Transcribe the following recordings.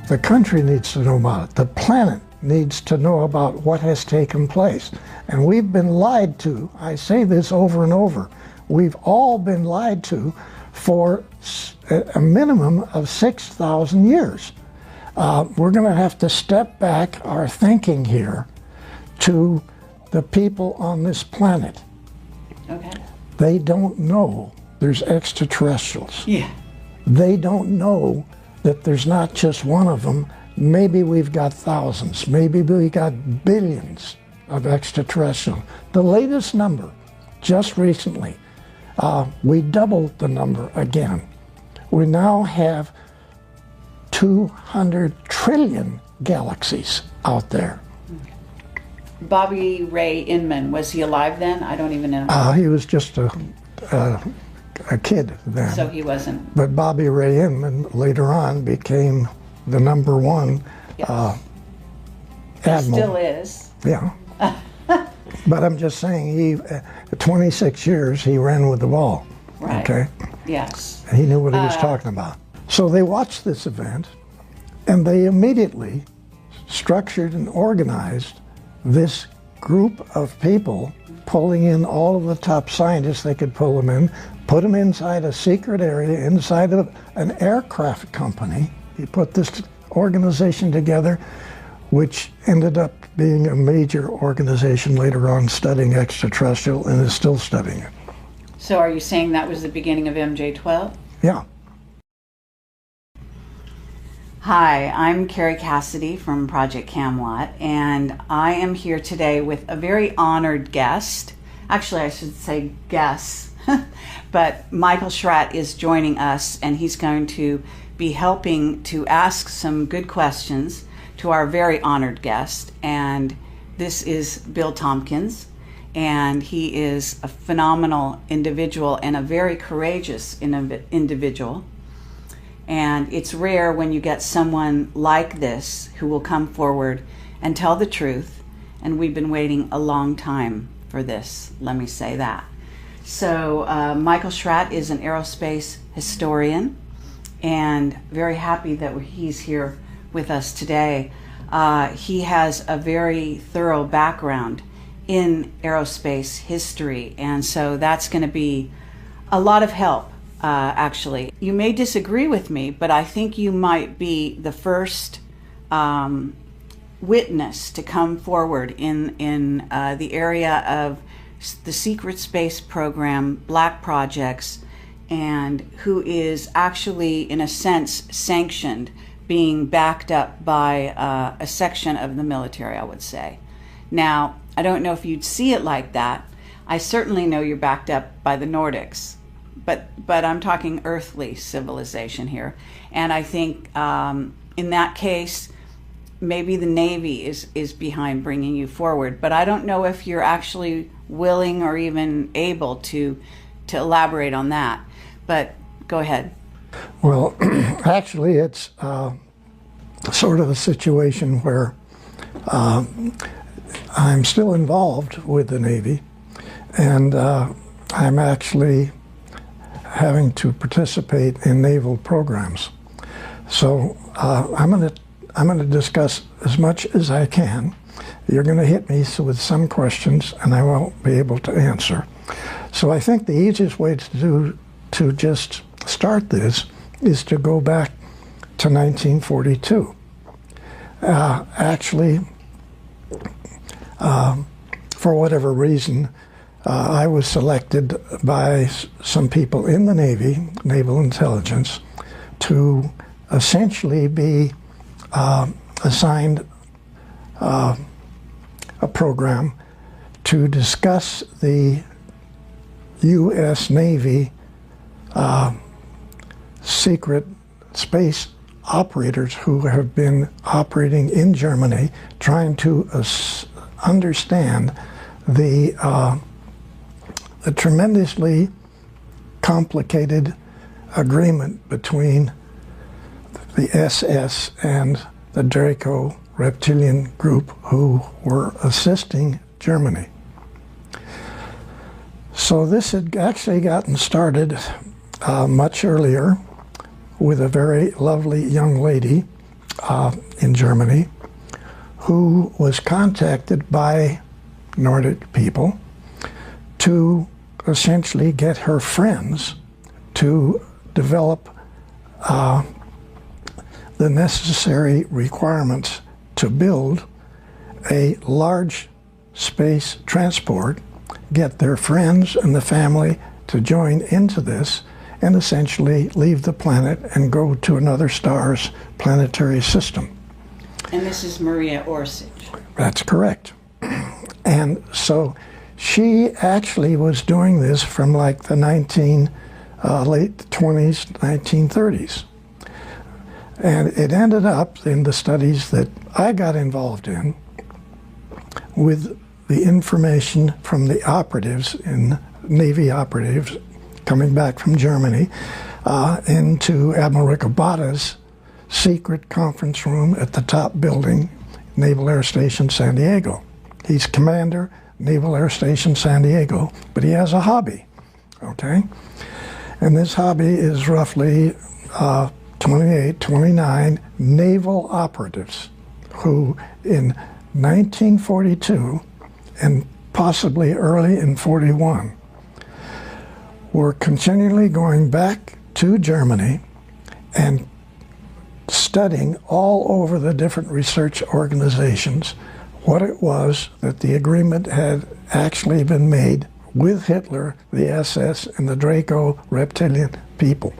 The country needs to know about it. The planet needs to know about what has taken place. And we've been lied to. I say this over and over. We've all been lied to for a minimum of 6,000 years. We're going to have to step back our thinking here to the people on this planet. Okay. They don't know there's extraterrestrials. Yeah. They don't know that there's not just one of them. Maybe we've got thousands, maybe we got billions of extraterrestrial. The latest number, just recently, we doubled the number again. We now have 200 trillion galaxies out there. Bobby Ray Inman, was he alive then? I don't even know. He was just a kid then. So he wasn't. But Bobby Ray Inman later on became the #1 Yes. admiral. Still is. Yeah. But I'm just saying, he, 26 years, he ran with the ball. Right. Okay? Yes. And he knew what he was talking about. So they watched this event, and they immediately structured and organized this group of people, pulling in all of the top scientists they could pull them in, put them inside a secret area, inside of an aircraft company. He put this organization together, which ended up being a major organization later on studying extraterrestrial and is still studying it. So are you saying that was the beginning of MJ-12? Yeah. Hi, I'm Carrie Cassidy from Project Camelot, and I am here today with a very honored guest. Actually, I should say guests, but Michael Schratt is joining us, and he's going to be helping to ask some good questions to our very honored guest. And this is Bill Tompkins, and he is a phenomenal individual and a very courageous individual. And it's rare when you get someone like this who will come forward and tell the truth. And we've been waiting a long time for this, let me say that. So Michael Schratt is an aerospace historian, and very happy that he's here with us today. He has a very thorough background in aerospace history, and so that's going to be a lot of help. Actually, you may disagree with me, but I think you might be the first witness to come forward in the area of the secret space program, black projects, and who is actually, in a sense, sanctioned, being backed up by a section of the military, I would say. Now, I don't know if you'd see it like that. I certainly know you're backed up by the Nordics. But I'm talking earthly civilization here. And I think in that case, maybe the Navy is behind bringing you forward. But I don't know if you're actually willing or even able to elaborate on that. But go ahead. Well, actually, it's sort of a situation where I'm still involved with the Navy, and I'm actually having to participate in naval programs. So I'm going to discuss as much as I can. You're going to hit me with some questions, and I won't be able to answer. So I think the easiest way to just start this is to go back to 1942. Actually, for whatever reason, I was selected by some people in the Navy, Naval Intelligence, to essentially be assigned a program to discuss the U.S. Navy secret space operators who have been operating in Germany, trying to understand the tremendously complicated agreement between the SS and the Draco reptilian group who were assisting Germany. So this had actually gotten started much earlier with a very lovely young lady in Germany who was contacted by Nordic people to essentially get her friends to develop the necessary requirements to build a large space transport, get their friends and the family to join into this, and essentially leave the planet and go to another star's planetary system. And this is Maria Orsic. That's correct. And so she actually was doing this from like the late 20s, 1930s. And it ended up in the studies that I got involved in with the information from the operatives, Navy operatives coming back from Germany, into Admiral Ricobata's secret conference room at the top building, Naval Air Station San Diego. He's commander, Naval Air Station San Diego, but he has a hobby, okay? And this hobby is roughly 28, 29 naval operatives who in 1942 and possibly early in 41 were continually going back to Germany and studying all over the different research organizations what it was that the agreement had actually been made with Hitler, the SS, and the Draco reptilian people.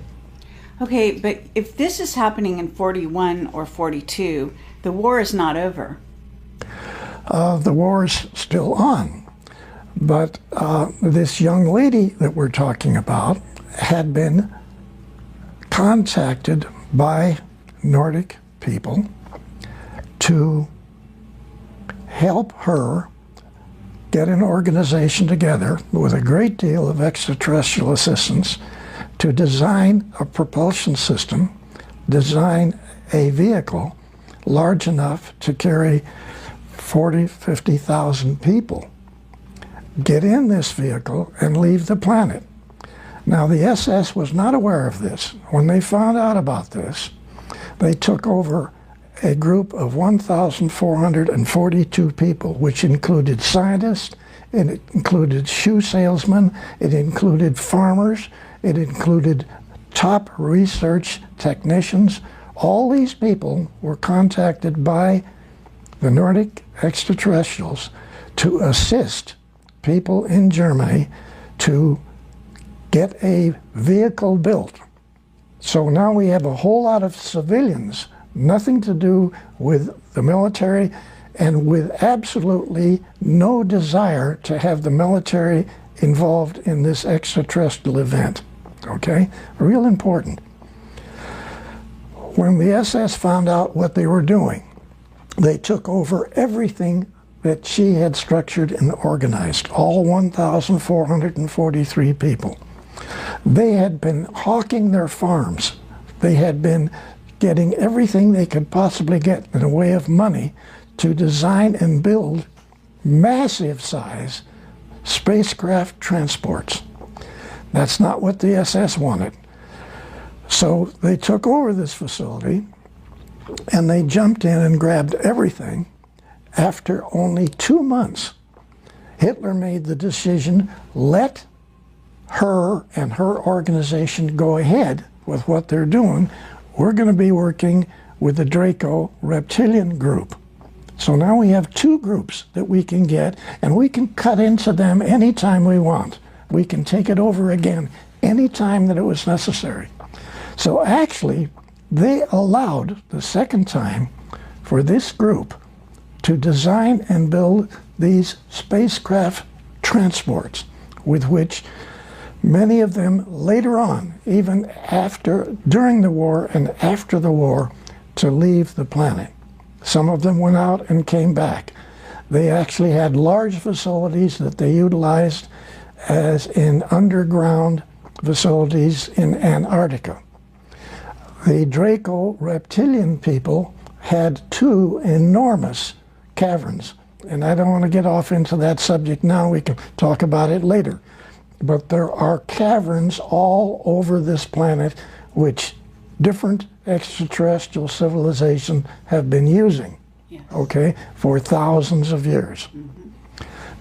Okay, but if this is happening in 41 or 42, the war is not over. The war is still on. But this young lady that we're talking about had been contacted by Nordic people to help her get an organization together with a great deal of extraterrestrial assistance to design a propulsion system, design a vehicle large enough to carry 40, 50,000 people, get in this vehicle and leave the planet. Now, the SS was not aware of this. When they found out about this, they took over a group of 1,442 people, which included scientists, it included shoe salesmen, it included farmers, it included top research technicians. All these people were contacted by the Nordic extraterrestrials to assist people in Germany to get a vehicle built. So now we have a whole lot of civilians, nothing to do with the military, and with absolutely no desire to have the military involved in this extraterrestrial event. Okay? Real important. When the SS found out what they were doing, they took over everything that she had structured and organized, all 1,443 people. They had been hawking their farms. They had been getting everything they could possibly get in the way of money to design and build massive size spacecraft transports. That's not what the SS wanted. So they took over this facility and they jumped in and grabbed everything. After only 2 months, Hitler made the decision, let her and her organization go ahead with what they're doing. We're going to be working with the Draco reptilian group. So now we have two groups that we can get, and we can cut into them anytime we want. We can take it over again anytime that it was necessary. So actually, they allowed the second time for this group to design and build these spacecraft transports, with which many of them later on, even after, during the war and after the war, to leave the planet. Some of them went out and came back. They actually had large facilities that they utilized as in underground facilities in Antarctica. The Draco reptilian people had two enormous caverns. And I don't want to get off into that subject now. We can talk about it later. But there are caverns all over this planet which different extraterrestrial civilization have been using, Yes. okay, for thousands of years.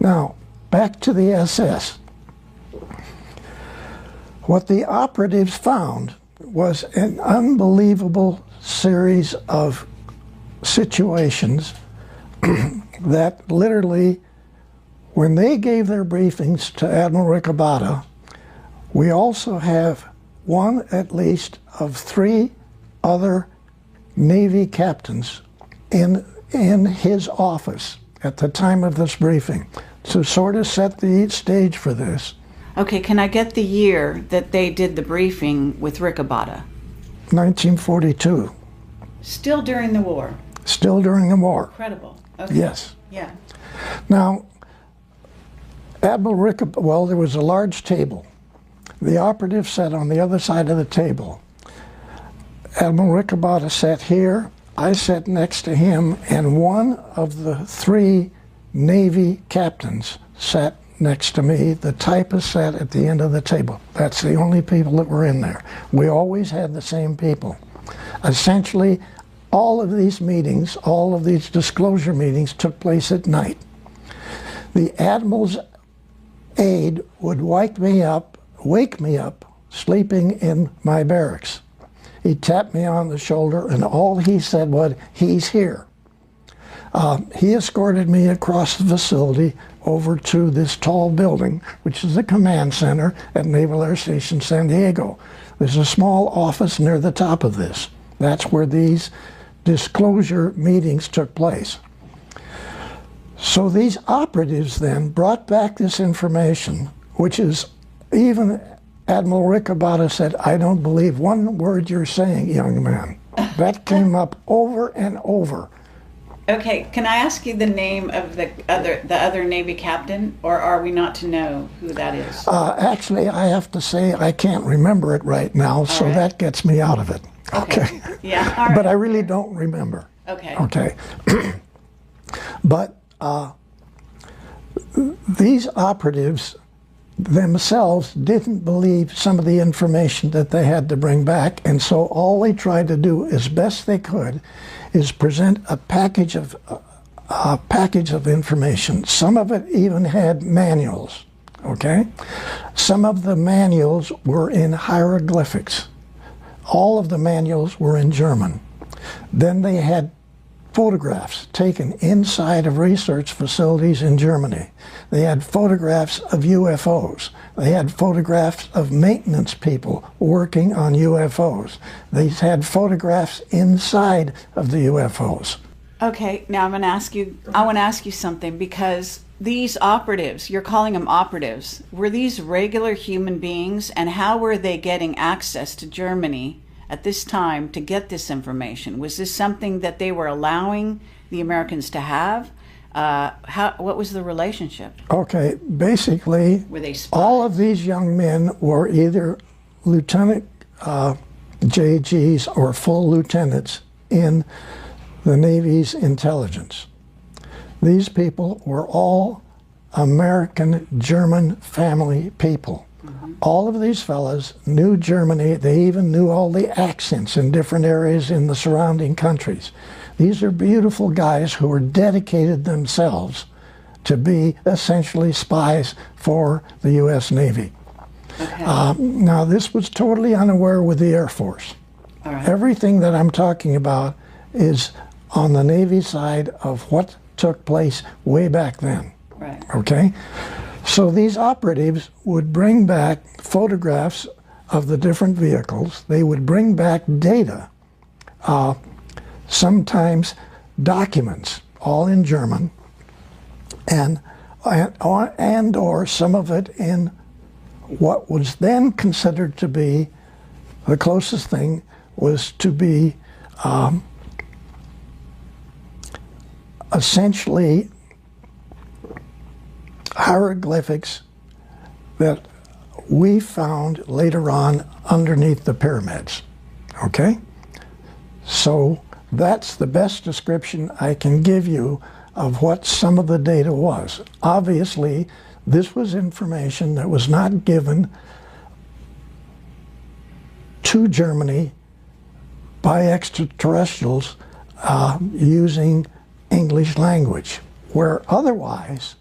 Now, back to the SS. What the operatives found was an unbelievable series of situations that literally, when they gave their briefings to Admiral Ricobata, we also have one at least of 3 other Navy captains in his office at the time of this briefing to sort of set the stage for this. Okay, can I get the year that they did the briefing with Ricobata? 1942. Still during the war. Still during the war. Incredible. Okay. Yes. Yeah. Now, Admiral Ricobata, well, there was a large table. The operative sat on the other side of the table. Admiral Ricobata sat here, I sat next to him, and one of the 3 Navy captains sat next to me. The typist sat at the end of the table. That's the only people that were in there. We always had the same people. Essentially, all of these meetings, all of these disclosure meetings took place at night. The Admiral's aide would wake me up, sleeping in my barracks. He tapped me on the shoulder, and all he said was, "He's here." He escorted me across the facility over to this tall building, which is the command center at Naval Air Station San Diego. There's a small office near the top of this. That's where these disclosure meetings took place. So these operatives then brought back this information, which is, even Admiral Ricobata said, "I don't believe one word you're saying, young man." That came up over and over. Okay, can I ask you the name of the other Navy captain, or are we not to know who that is? Actually, I have to say I can't remember it right now, so right. that gets me out of it. Okay. Yeah, all right. But I really don't remember. Okay. Okay. But these operatives themselves didn't believe some of the information that they had to bring back, and so all they tried to do as best they could is present a package of information. Some of it even had manuals, okay? Some of the manuals were in hieroglyphics. All of the manuals were in German. Then they had photographs taken inside of research facilities in Germany. They had photographs of UFOs. They had photographs of maintenance people working on UFOs. They had photographs inside of the UFOs. Okay, now I want to ask you something, because these operatives, you're calling them operatives, were these regular human beings, and how were they getting access to Germany at this time to get this information? Was this something that they were allowing the Americans to have? What was the relationship? Okay, basically, Were they spies? all of these young men were either lieutenant JGs or full lieutenants in the Navy's intelligence. These people were all American-German family people. All of these fellas knew Germany. They even knew all the accents in different areas in the surrounding countries. These are beautiful guys who were dedicated themselves to be essentially spies for the U.S. Navy. Okay. Now, this was totally unaware with the Air Force. All right. Everything that I'm talking about is on the Navy side of what took place way back then. Right. Okay? So these operatives would bring back photographs of the different vehicles. They would bring back data, sometimes documents, all in German, and or some of it in what was then considered to be the closest thing was to be essentially hieroglyphics that we found later on underneath the pyramids. Okay? So that's the best description I can give you of what some of the data was. Obviously, this was information that was not given to Germany by extraterrestrials using English language, where otherwise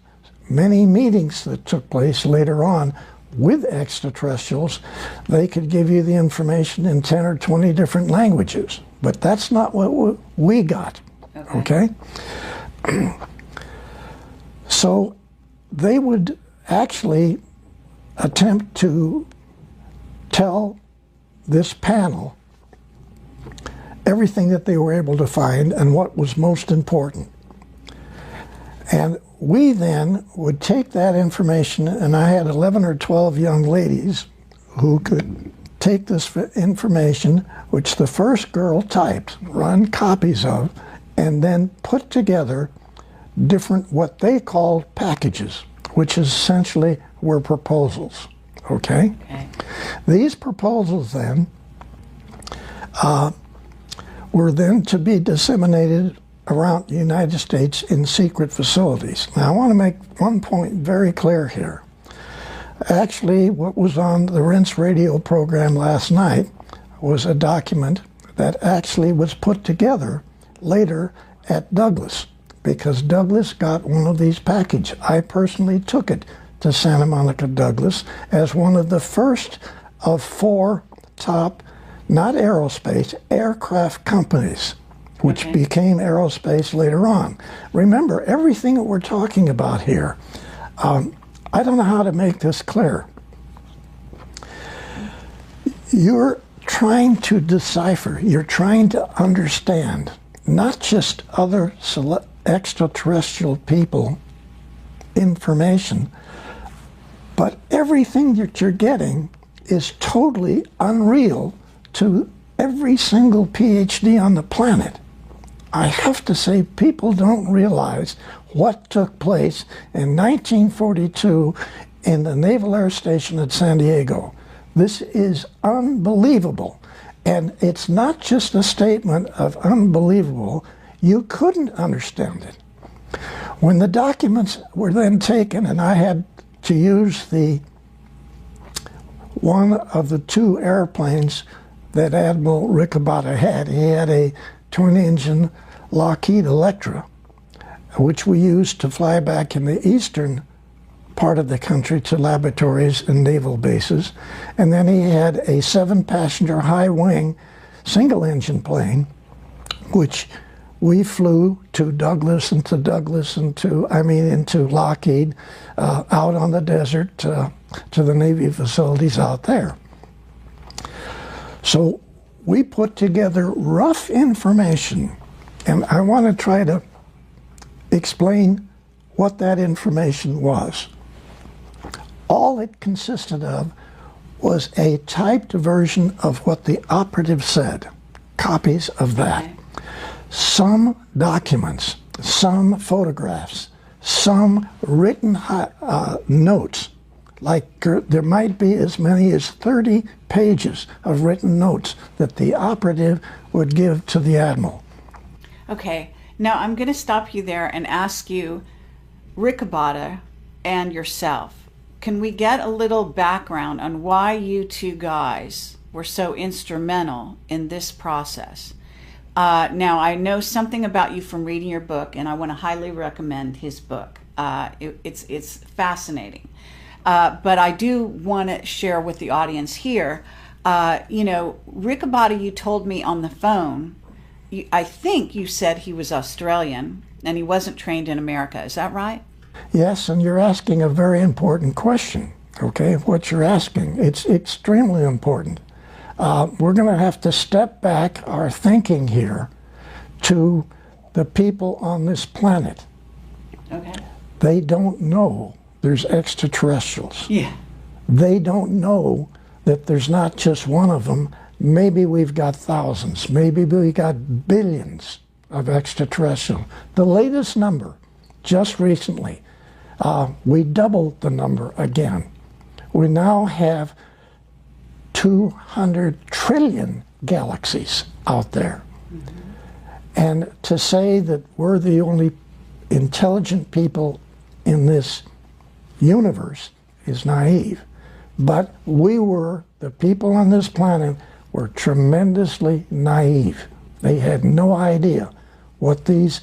many meetings that took place later on with extraterrestrials, they could give you the information in 10 or 20 different languages. But that's not what we got, okay? So they would actually attempt to tell this panel everything that they were able to find and what was most important. And we then would take that information, and I had 11 or 12 young ladies who could take this information, which the first girl typed, run copies of, and then put together different, what they called packages, which essentially were proposals, okay? These proposals then were then to be disseminated around the United States in secret facilities. Now, I want to make one point very clear here. Actually, what was on the Rinse radio program last night was a document that actually was put together later at Douglas, because Douglas got one of these packages. I personally took it to Santa Monica Douglas as one of the first of 4 top, not aerospace, aircraft companies, which became aerospace later on. Remember, everything that we're talking about here, I don't know how to make this clear. You're trying to decipher, you're trying to understand, not just other extraterrestrial people information, but everything that you're getting is totally unreal to every single PhD on the planet. I have to say, people don't realize what took place in 1942 in the Naval Air Station at San Diego. This is unbelievable. And it's not just a statement of unbelievable. You couldn't understand it. When the documents were then taken, and I had to use one of the 2 airplanes that Admiral Riccobotta had. He had a twin-engine Lockheed Electra, which we used to fly back in the eastern part of the country to laboratories and naval bases. And then he had a 7-passenger high-wing single-engine plane, which we flew to Douglas and into Lockheed, out on the desert to the Navy facilities out there. So we put together rough information, and I want to try to explain what that information was. All it consisted of was a typed version of what the operative said, copies of that. Some documents, some photographs, some written notes, like there might be as many as 30 pages of written notes that the operative would give to the admiral. Okay, now I'm going to stop you there and ask you, Riccobotta and yourself, can we get a little background on why you 2 guys were so instrumental in this process? Now, I know something about you from reading your book, and I want to highly recommend his book. It's fascinating. But I do want to share with the audience here, Riccobotta, you told me on the phone, I think you said he was Australian and he wasn't trained in America. Is that right? Yes, and you're asking a very important question, okay? What you're asking, it's extremely important. We're going to have to step back our thinking here to the people on this planet. Okay. They don't know there's extraterrestrials. Yeah. They don't know that there's not just one of them. Maybe we've got thousands. Maybe we got billions of extraterrestrial. The latest number, just recently, we doubled the number again. We now have 200 trillion galaxies out there. Mm-hmm. And to say that we're the only intelligent people in this universe is naive. But we were, the people on this planet, were tremendously naive. They had no idea what these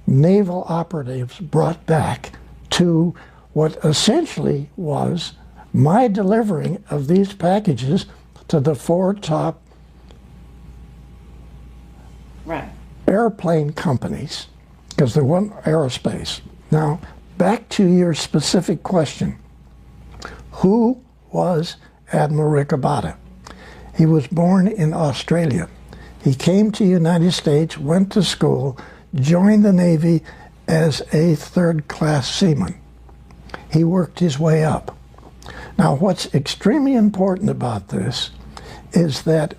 naval operatives brought back to what essentially was my delivering of these packages to the 4 top airplane companies, because there wasn't aerospace. Now, back to your specific question. Who was Admiral Ricabada? He was born in Australia. He came to the United States, went to school, joined the Navy as a 3rd-class seaman. He worked his way up. Now, what's extremely important about this is that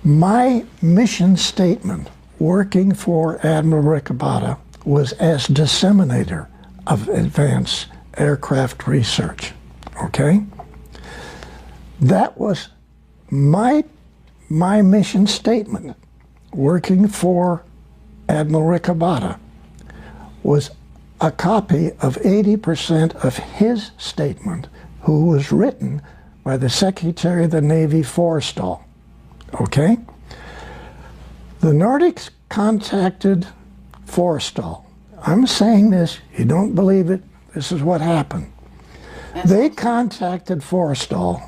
my mission statement working for Admiral Ricabada was as disseminator of advanced aircraft research, okay? That was my mission statement working for Admiral Ricabada was a copy of 80% of his statement, who was written by the Secretary of the Navy Forrestal, okay? The Nordics contacted Forrestal. I'm saying this, you don't believe it, this is what happened. They contacted Forrestal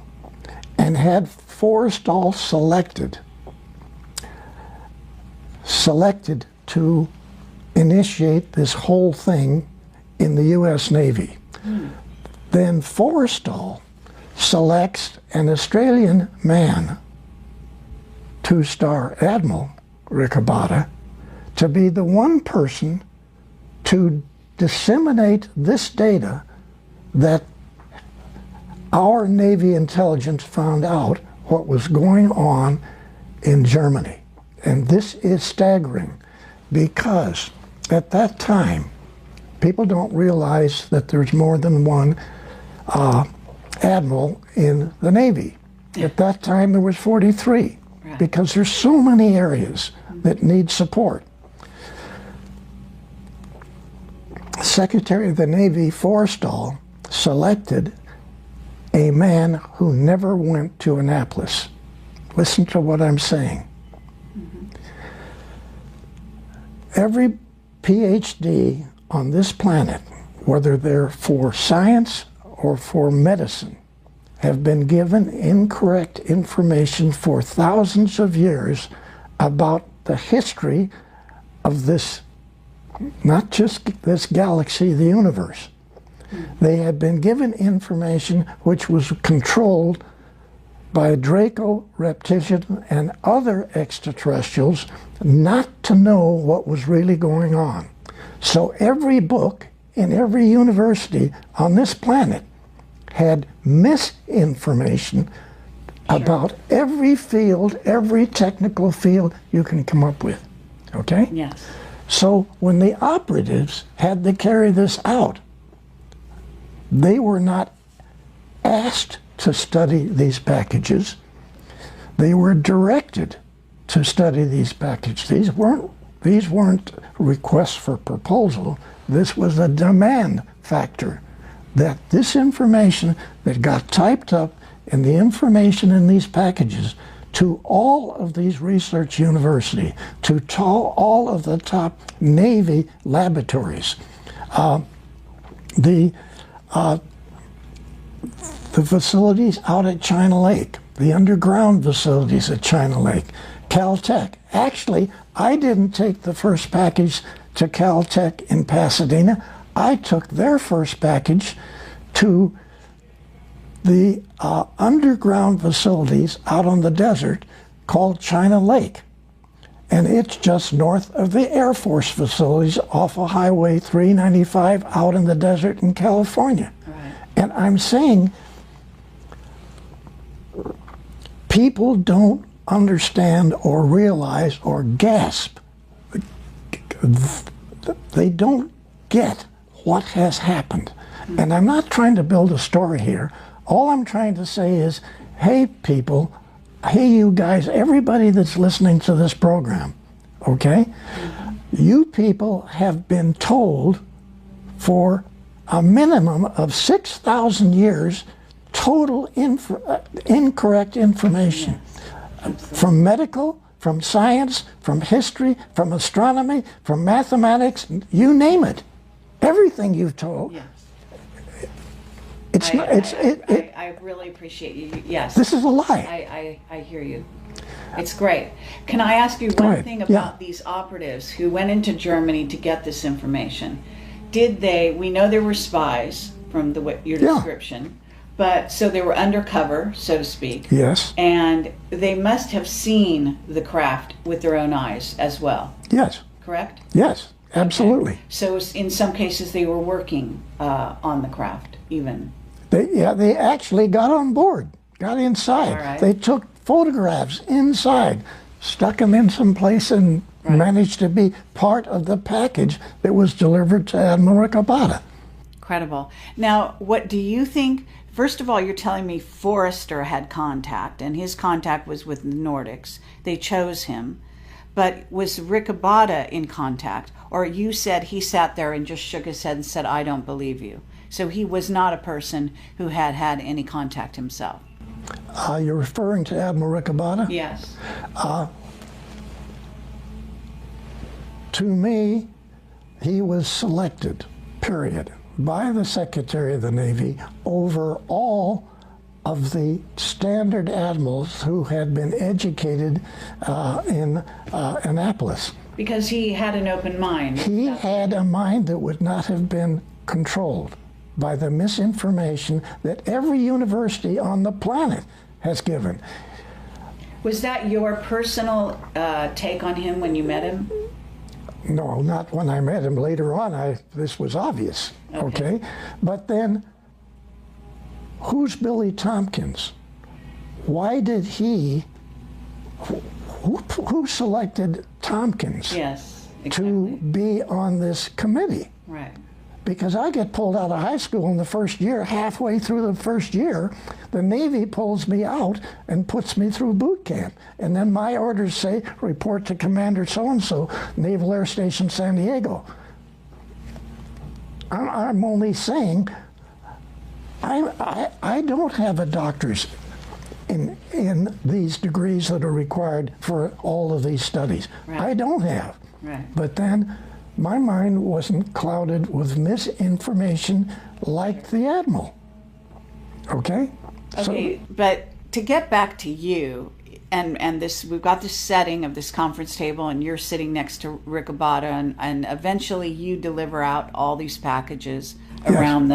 and had Forrestal selected to initiate this whole thing in the U.S. Navy. Then Forrestal selects an Australian man, 2-star Admiral Ricabada, to be the one person to disseminate this data that our Navy intelligence found out what was going on in Germany. And this is staggering because at that time, people don't realize that there's more than one admiral in the Navy. At that time, there was 43 because there's so many areas that need support. Secretary of the Navy Forrestal selected a man who never went to Annapolis. Listen to what I'm saying. Every PhD on this planet, whether they're for science or for medicine, have been given incorrect information for thousands of years about the history of this, not just this galaxy, the universe. They had been given information which was controlled by Draco, Reptilian, and other extraterrestrials not to know what was really going on. So every book in every university on this planet had misinformation about every field, every technical field you can come up with, okay? Yes. So when the operatives had to carry this out, they were not asked to study these packages. They were directed to study these packages. These weren't requests for proposal. This was a demand factor that this information that got typed up and the information in these packages to all of these research universities, to all of the top Navy laboratories, the facilities out at China Lake, the underground facilities at China Lake, Caltech. Actually, I didn't take the first package to Caltech in Pasadena. I took their first package to the underground facilities out on the desert called China Lake. And it's just north of the Air Force facilities off of Highway 395 out in the desert in California. Right. And I'm saying people don't understand or realize or gasp. They don't get what has happened. And I'm not trying to build a story here. All I'm trying to say is, hey people, hey you guys, everybody that's listening to this program, okay? You people have been told for a minimum of 6,000 years total incorrect information. from medical, from science, from history, from astronomy, from mathematics, you name it. Everything you've told. Yes. It's not. I really appreciate you. Yes. This is a lie. I hear you. It's great. Can I ask you one thing about these operatives who went into Germany to get this information? Did they? We know they were spies from your description, but so they were undercover, so to speak. Yes. And they must have seen the craft with their own eyes as well. Yes. Correct? Yes. Absolutely. Okay. So in some cases they were working on the craft even. They actually got on board, got inside. All right. They took photographs inside, stuck them in some place, and managed to be part of the package that was delivered to Admiral Ricobata. Incredible. Now, what do you think? First of all, you're telling me Forrester had contact, and his contact was with the Nordics. They chose him. But was Ricobata in contact? Or you said he sat there and just shook his head and said, I don't believe you. So he was not a person who had had any contact himself. You're referring to Admiral Ricobata? Yes. To me, he was selected, period, by the Secretary of the Navy over all of the standard admirals who had been educated in Annapolis. Because he had an open mind. He had a mind that would not have been controlled by the misinformation that every university on the planet has given. Was that your personal take on him when you met him? No, not when I met him. Later on, this was obvious, okay? But then, who's Billy Tompkins? Why did who selected Tompkins to be on this committee? Right. Because I get pulled out of high school in the first year, halfway through the first year, the Navy pulls me out and puts me through boot camp. And then my orders say, report to Commander so-and-so, Naval Air Station San Diego. I'm only saying, I don't have a doctor's in these degrees that are required for all of these studies. Right. I don't have. Right. But then, my mind wasn't clouded with misinformation like the Admiral. Okay? Okay, but to get back to you, and this, we've got this setting of this conference table, and you're sitting next to Ricobata, and eventually you deliver out all these packages around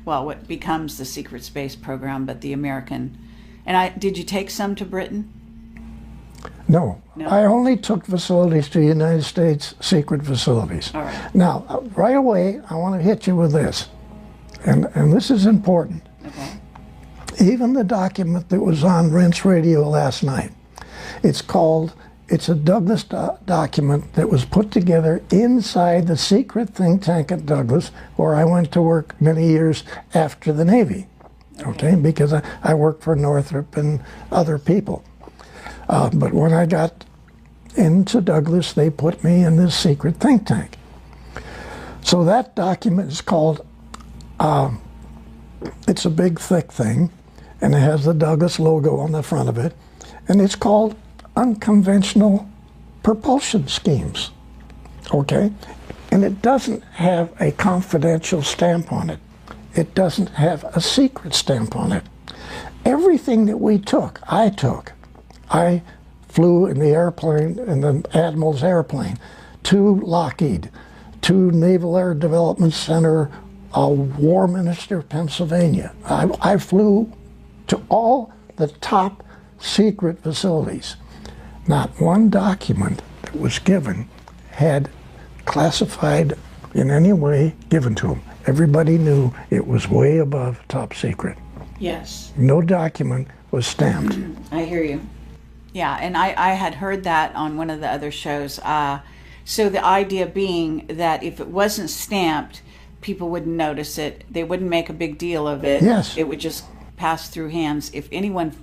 well, what becomes the secret space program, but the American. And did you take some to Britain? No. I only took facilities to United States secret facilities. All right. Now, right away, I want to hit you with this, and this is important. Okay. Even the document that was on Rinse Radio last night, it's a Douglas document that was put together inside the secret think tank at Douglas, where I went to work many years after the Navy, okay? Because I worked for Northrop and other people. But when I got into Douglas, they put me in this secret think tank. So that document is called, it's a big thick thing, and it has the Douglas logo on the front of it, and it's called Unconventional Propulsion Schemes, okay? And it doesn't have a confidential stamp on it. It doesn't have a secret stamp on it. Everything that we took, I took. I flew in the airplane, in the Admiral's airplane, to Lockheed, to Naval Air Development Center, Warminster, Pennsylvania. I flew to all the top secret facilities. Not one document that was given had classified in any way given to them. Everybody knew it was way above top secret. Yes. No document was stamped. I hear you. Yeah, and I had heard that on one of the other shows. So the idea being that if it wasn't stamped, people wouldn't notice it. They wouldn't make a big deal of it. Yes. It would just pass through hands. If anyone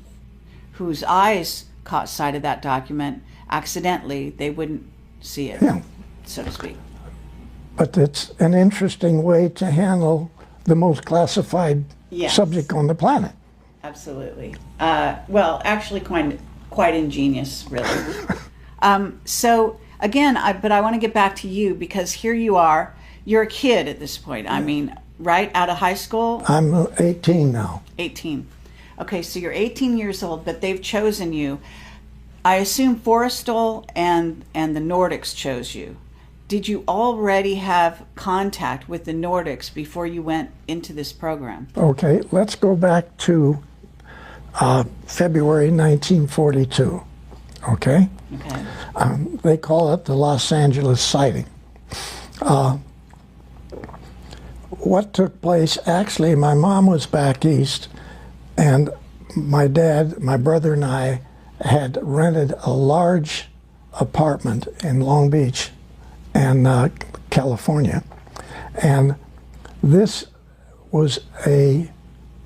whose eyes caught sight of that document accidentally, they wouldn't see it, so to speak. But it's an interesting way to handle the most classified subject on the planet. Absolutely. Well, actually, quite ingenious, really. So again, but I want to get back to you because here you are. You're a kid at this point. I mean, right out of high school. I'm 18 now. 18. Okay, so you're 18 years old, but they've chosen you. I assume Forrestal and the Nordics chose you. Did you already have contact with the Nordics before you went into this program? Okay, let's go back to February 1942. Okay? Okay. They call it the Los Angeles sighting. What took place, actually, my mom was back east, and my dad, my brother, and I had rented a large apartment in Long Beach and California, and this was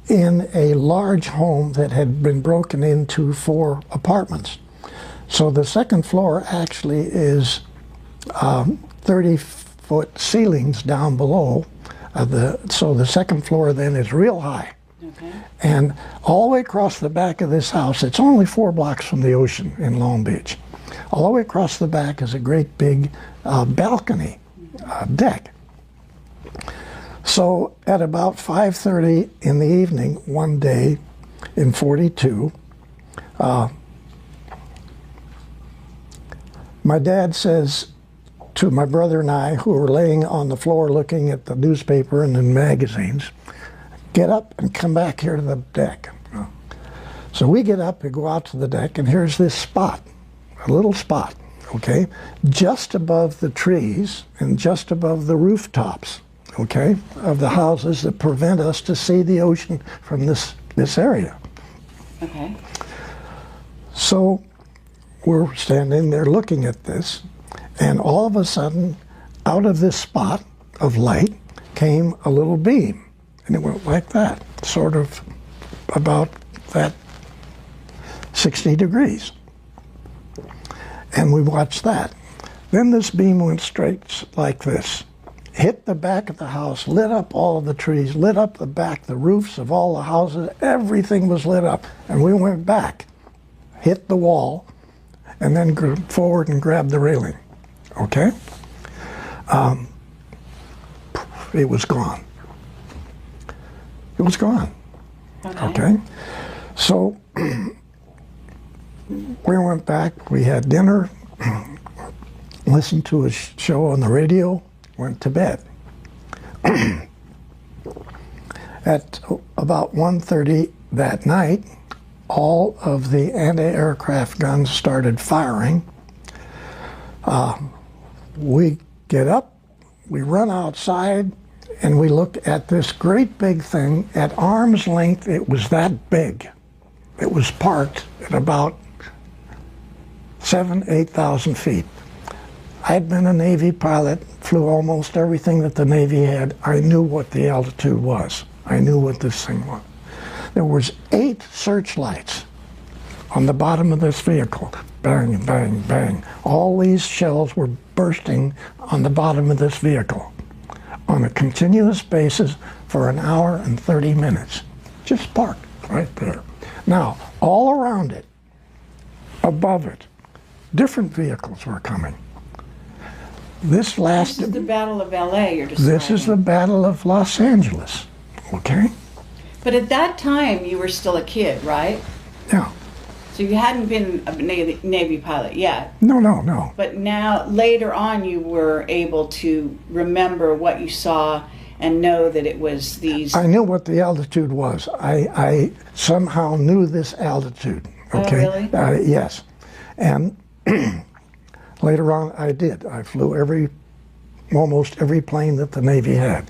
in a large home that had been broken into 4 apartments. So the second floor actually is 30-foot ceilings down below. So the second floor then is real high. Okay. And all the way across the back of this house, it's only 4 blocks from the ocean in Long Beach. All the way across the back is a great big balcony deck. So at about 5:30 in the evening one day in 42, my dad says to my brother and I, who were laying on the floor looking at the newspaper and the magazines, get up and come back here to the deck. So we get up and go out to the deck, and here's this spot, a little spot, okay, just above the trees and just above the rooftops, okay, of the houses that prevent us to see the ocean from this area. Okay. So we're standing there looking at this, and all of a sudden, out of this spot of light came a little beam. And it went like that, sort of about that 60 degrees. And we watched that. Then this beam went straight like this, hit the back of the house, lit up all of the trees, lit up the back, the roofs of all the houses, everything was lit up. And we went back, hit the wall, and then forward and grabbed the railing, okay? It was gone. It was gone. Okay. So we went back, we had dinner, listened to a show on the radio, went to bed. At about 1:30 that night, all of the anti-aircraft guns started firing. We get up, we run outside, and we look at this great big thing at arm's length. It was that big. It was parked at about 8,000 feet. I'd been a Navy pilot, flew almost everything that the Navy had. I knew what the altitude was. I knew what this thing was. There was 8 searchlights on the bottom of this vehicle. Bang, bang, bang. All these shells were bursting on the bottom of this vehicle on a continuous basis for an hour and 30 minutes. Just parked right there. Now, all around it, above it, different vehicles were coming. This lasted... This is the Battle of LA you're describing. This is the Battle of Los Angeles, okay? But at that time, you were still a kid, right? Yeah. So you hadn't been a Navy pilot yet. No, no, no. But now, later on, you were able to remember what you saw and know that it was these... I knew what the altitude was. I somehow knew this altitude, okay? Oh, really? Yes. And later on, I did. I flew almost every plane that the Navy had.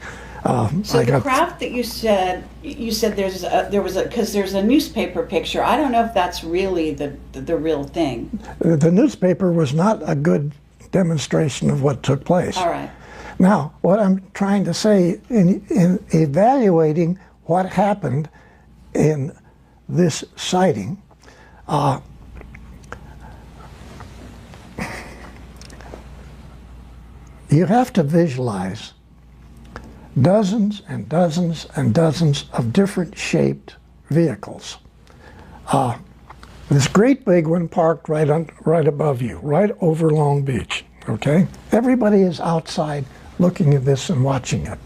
So the craft that you said there was because there's a newspaper picture. I don't know if that's really the real thing. The newspaper was not a good demonstration of what took place. All right. Now, what I'm trying to say in evaluating what happened in this sighting, you have to visualize dozens and dozens and dozens of different shaped vehicles. This great big one parked right above you, right over Long Beach, okay? Everybody is outside looking at this and watching it.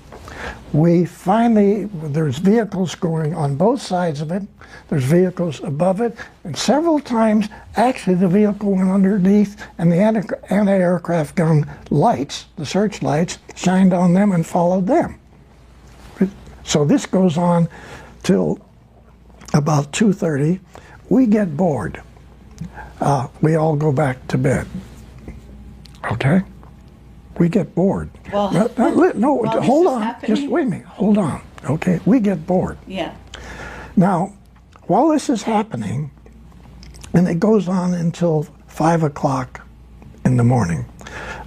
There's vehicles going on both sides of it. There's vehicles above it, and several times, actually, the vehicle went underneath, and the anti-aircraft gun lights, the searchlights, shined on them and followed them. So this goes on till about 2:30. We get bored. We all go back to bed. Okay? We get bored. Well, no, hold on. Happening. Just wait a minute. Hold on. Okay? We get bored. Yeah. Now, while this is happening, and it goes on until 5 o'clock in the morning,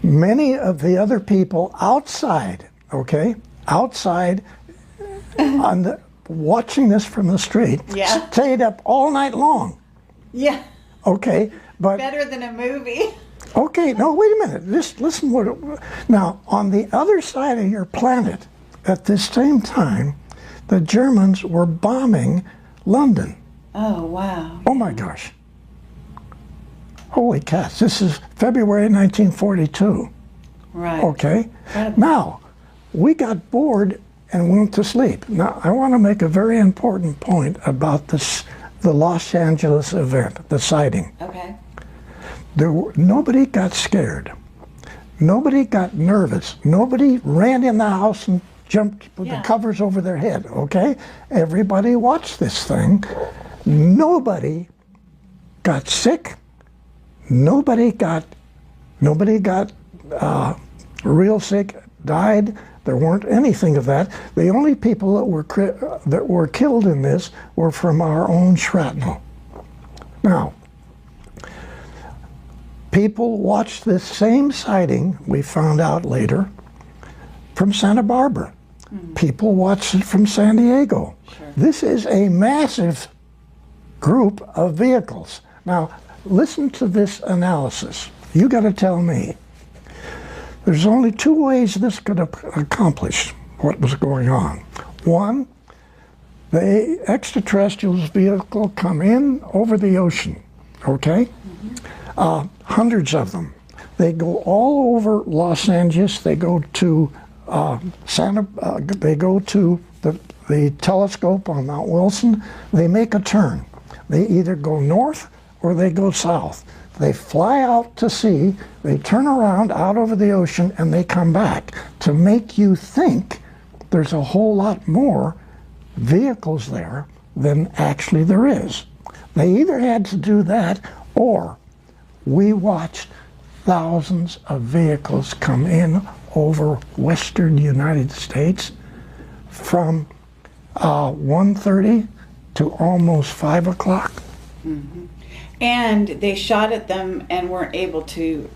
many of the other people outside, okay, outside watching this from the street, yeah, stayed up all night long. Yeah. Okay, but better than a movie. Okay, no, wait a minute. Just listen now, on the other side of your planet, at this same time, the Germans were bombing London. Oh, wow. Oh my gosh. Holy cats, this is February 1942. Right. Okay? Now, we got bored and went to sleep. Now, I want to make a very important point about this, the Los Angeles event, the sighting. Okay. Nobody got scared. Nobody got nervous. Nobody ran in the house and jumped with the covers over their head, okay? Everybody watched this thing. Nobody got sick. Nobody got real sick, died. There weren't anything of that. The only people that were killed in this were from our own shrapnel. Now, people watched this same sighting, we found out later, from Santa Barbara. Mm-hmm. People watched it from San Diego. Sure. This is a massive group of vehicles. Now, listen to this analysis. You got to tell me. There's only two ways this could accomplish what was going on. One, the extraterrestrials vehicle come in over the ocean, okay? Mm-hmm. Hundreds of them. They go all over Los Angeles. They go to they go to the telescope on Mount Wilson. They make a turn. They either go north or they go south. They fly out to sea, they turn around out over the ocean, and they come back to make you think there's a whole lot more vehicles there than actually there is. They either had to do that, or we watched thousands of vehicles come in over western United States from 1:30 to almost 5 o'clock. Mm-hmm. And they shot at them and weren't able to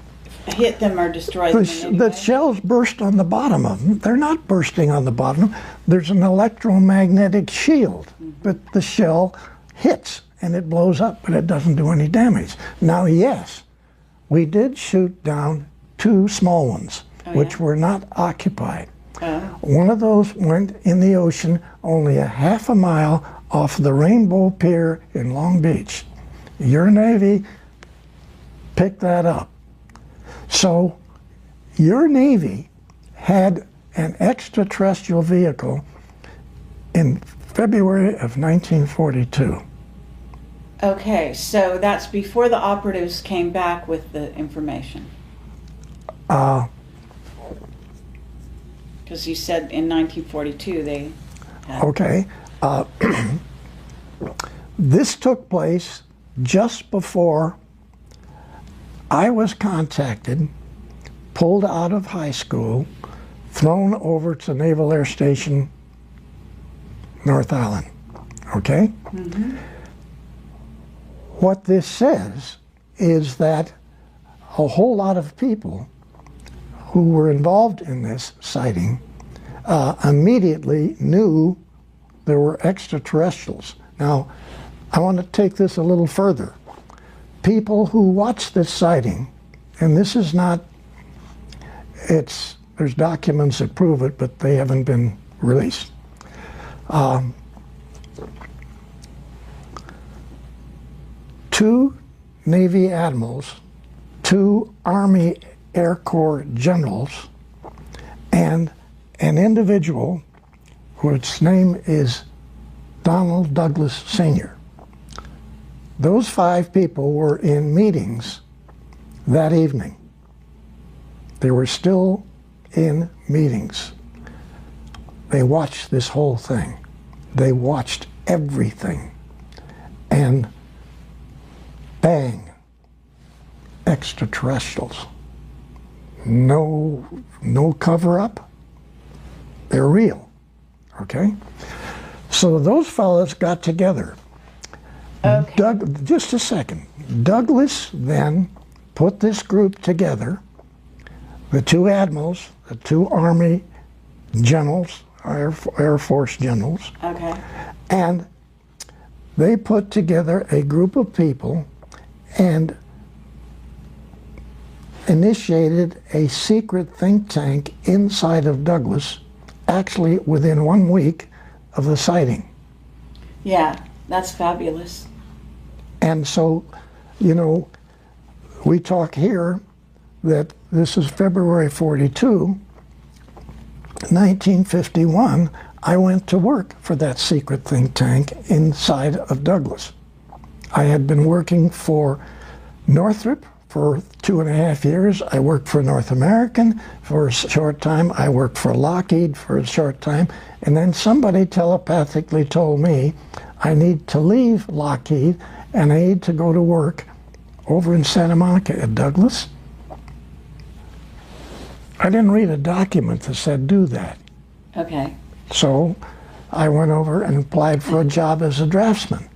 hit them or destroy them in any way? The shells burst on the bottom of them. They're not bursting on the bottom. There's an electromagnetic shield, but the shell hits and it blows up, but it doesn't do any damage. Now, yes, we did shoot down 2 small ones, which were not occupied. One of those went in the ocean only a half a mile off the Rainbow Pier in Long Beach. Your Navy picked that up. So your Navy had an extraterrestrial vehicle in February of 1942. Okay, so that's before the operatives came back with the information. Because you said in 1942 they had... Okay. This took place just before I was contacted, pulled out of high school, thrown over to Naval Air Station, North Island. Okay? Mm-hmm. What this says is that a whole lot of people who were involved in this sighting immediately knew there were extraterrestrials. Now, I want to take this a little further. People who watched this sighting, and this is not, there's documents that prove it, but they haven't been released. 2 Navy admirals, 2 Army Air Corps generals, and an individual whose name is Donald Douglas Sr. Those 5 people were in meetings that evening. They were still in meetings. They watched this whole thing. They watched everything. And bang, extraterrestrials. No cover-up. They're real, okay? So those fellows got together. Okay. Just a second. Douglas then put this group together, the 2 admirals, the 2 Army generals, Air Force generals, Okay. and they put together a group of people and initiated a secret think tank inside of Douglas, actually within 1 week of the sighting. Yeah, that's fabulous. And so, you know, we talk here that this is February 42, 1951, I went to work for that secret think tank inside of Douglas. I had been working for Northrop for 2.5 years. I worked for North American for a short time. I worked for Lockheed for a short time. And then somebody telepathically told me I need to leave Lockheed and I need to go to work over in Santa Monica at Douglas. I didn't read a document that said do that. Okay. So I went over and applied for a job as a draftsman.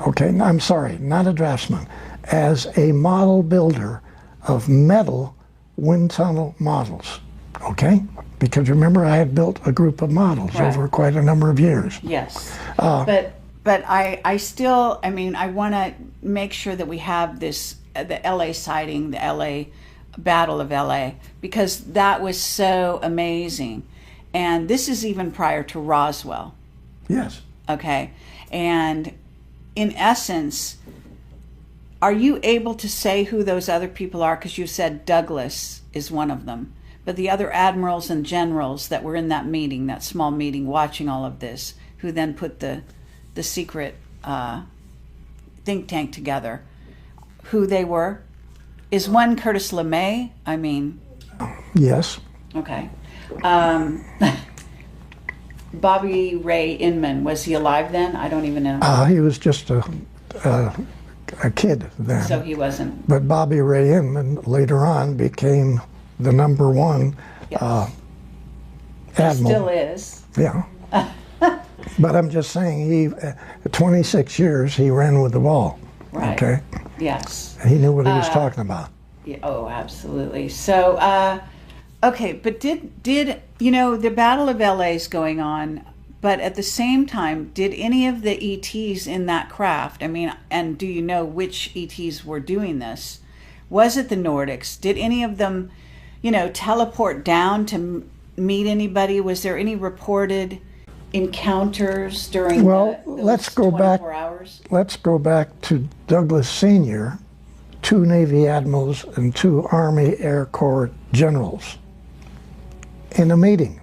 Okay, I'm sorry, not a draftsman, as a model builder of metal wind tunnel models. Okay? Because remember, I had built a group of models Right. over quite a number of years. Yes. But I still, I mean, I want to make sure that we have this, the LA sighting, the LA Battle of LA, because that was so amazing. And this is even prior to Roswell. Yes. Okay. And in essence, are you able to say who those other people are? Because you said Douglas is one of them. But the other admirals and generals that were in that meeting, that small meeting, watching all of this, who then put the secret think tank together, who they were? Is one Curtis LeMay? I mean... Yes. Okay. Bobby Ray Inman, was he alive then? I don't even know. He was just a kid then. So he wasn't. But Bobby Ray Inman later on became the #1 Yes. admiral. Still is. Yeah. But I'm just saying, he, 26 years, he ran with the ball. Right. Okay? Yes. He knew what he was talking about. Yeah, oh, absolutely. So, okay, but did you know, the Battle of LA is going on, but at the same time, did any of the ETs in that craft, I mean, and do you know which ETs were doing this? Was it the Nordics? Did any of them, you know, teleport down to meet anybody? Was there any reported encounters during those let's go 24 hours? Let's go back to Douglas Sr., 2 Navy admirals and 2 Army Air Corps generals in a meeting.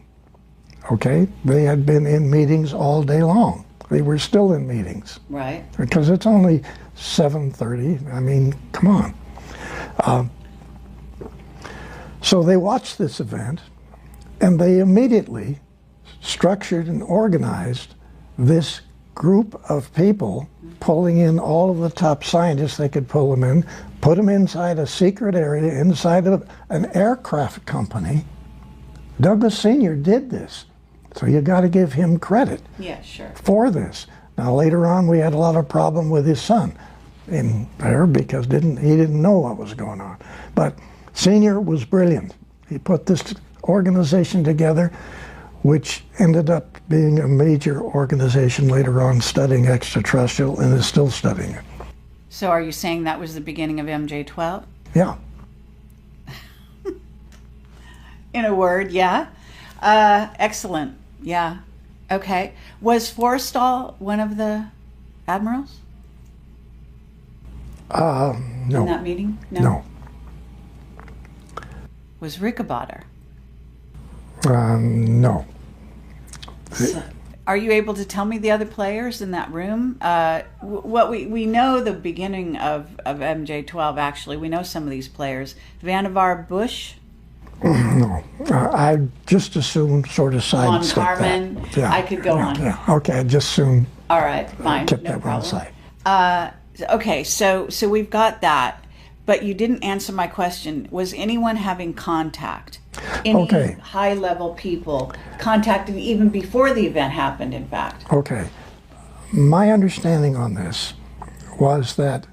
Okay? They had been in meetings all day long. They were still in meetings. Right. Because it's only 7:30. I mean, come on. So they watched this event, and they immediately structured and organized this group of people, pulling in all of the top scientists they could pull them in, put them inside a secret area inside of an aircraft company. Douglas Sr. did this, so you got to give him credit Yeah, sure. for this. Now later on, we had a lot of problem with his son in there because he didn't know what was going on. But Sr. was brilliant. He put this organization together, which ended up being a major organization later on, studying extraterrestrial, and is still studying it. So are you saying that was the beginning of MJ-12? Yeah. In a word, yeah. Excellent. Yeah. Okay. Was Forrestal one of the admirals? No. In that meeting? No. Was Rick a botter? No. So, are you able to tell me the other players in that room? What we know the beginning of MJ12, actually. We know some of these players. Vannevar Bush? No. I just assume sort of Lon sidestep Carmen? that. Yeah. I could go on. Yeah. Okay, I just assume All right, fine. kept No that one problem. aside. Okay, so we've got that, but you didn't answer my question. Was anyone having contact? Any Okay. high-level people contacted even before the event happened, in fact? Okay. My understanding on this was that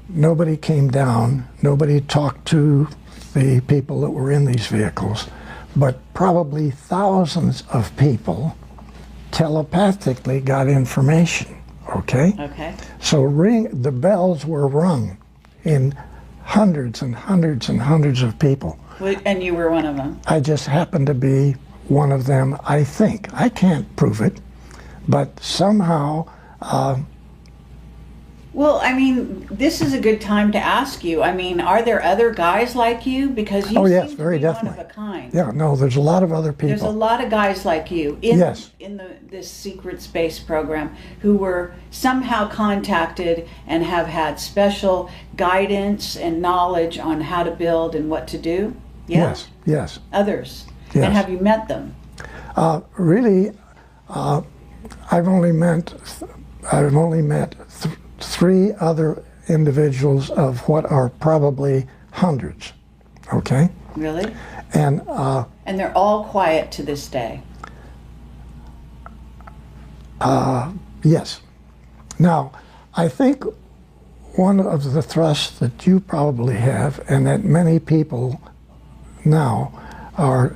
nobody came down, nobody talked to the people that were in these vehicles, but probably thousands of people telepathically got information, okay? Okay. So the bells were rung in hundreds and hundreds and hundreds of people. And you were one of them? I just happened to be one of them, I think. I can't prove it, but somehow... Well, I mean, this is a good time to ask you. I mean, are there other guys like you? Because you Oh, yes, seem to very be definitely. one of a kind. Yeah, no, there's a lot of other people. There's a lot of guys like you in Yes. this secret space program who were somehow contacted and have had special guidance and knowledge on how to build and what to do. Yeah? Yes, yes. Others. Yes. And have you met them? Really, I've only met three other individuals of what are probably hundreds. Okay, Really? and And they're all quiet to this day. yes. Now, I think one of the thrusts that you probably have, and that many people now are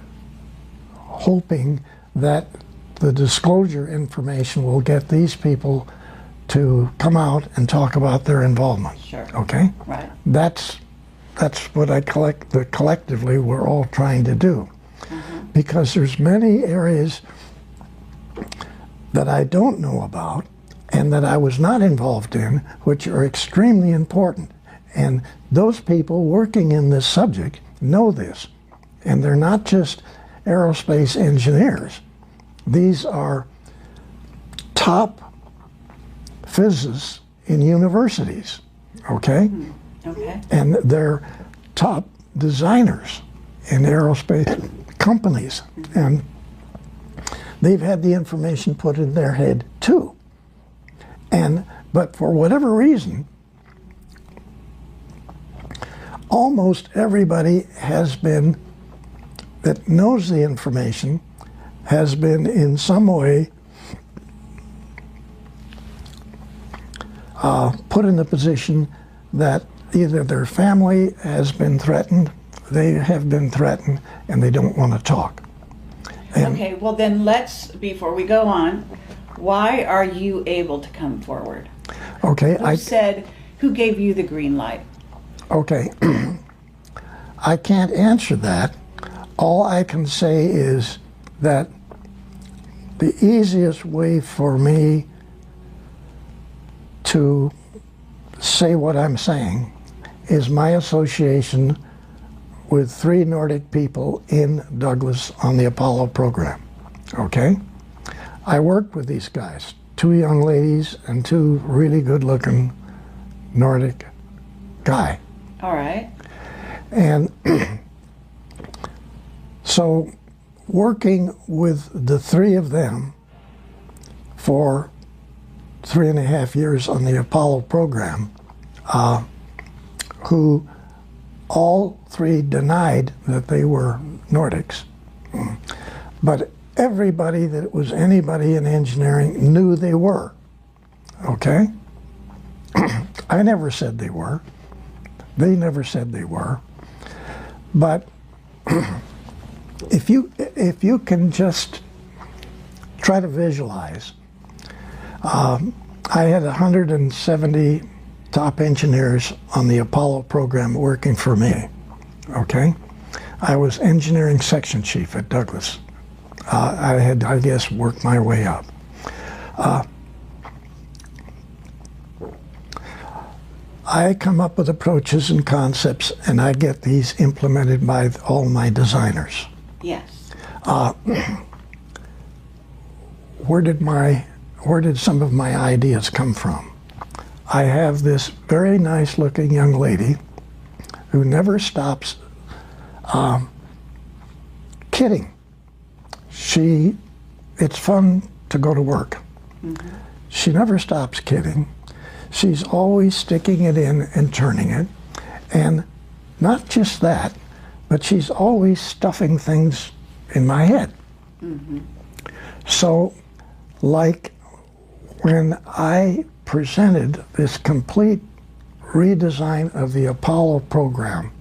hoping that the disclosure information will get these people to come out and talk about their involvement. Sure. Okay? Right. That's what collectively we're all trying to do. Because there's many areas that I don't know about and that I was not involved in, which are extremely important. And those people working in this subject know this. And they're not just aerospace engineers. These are top physicists in universities, okay? Okay. And they're top designers in aerospace companies. And they've had the information put in their head too. But for whatever reason, almost everybody that knows the information has been in some way put in the position that either their family has been threatened, they have been threatened, and they don't want to talk. And Okay, well then before we go on, why are you able to come forward? okay, Who gave you the green light? okay, I can't answer that. All I can say is that the easiest way for me to say what I'm saying is my association with 3 Nordic people in Douglas on the Apollo program, okay? I worked with these guys, 2 young ladies and 2 really good-looking Nordic guy. All right. And so working with the 3 of them for 3.5 years on the Apollo program, who all 3 denied that they were Nordics. But everybody that was anybody in engineering knew they were, okay? I never said they were. They never said they were. But if you can just try to visualize, I had 170 top engineers on the Apollo program working for me, okay? I was engineering section chief at Douglas. I had, I guess, worked my way up. I come up with approaches and concepts, and I get these implemented by all my designers. Yes. Where did some of my ideas come from? I have this very nice looking young lady who never stops kidding. It's fun to go to work. Mm-hmm. She never stops kidding. She's always sticking it in and turning it. And not just that, but she's always stuffing things in my head. Mm-hmm. So, like when I presented this complete redesign of the Apollo program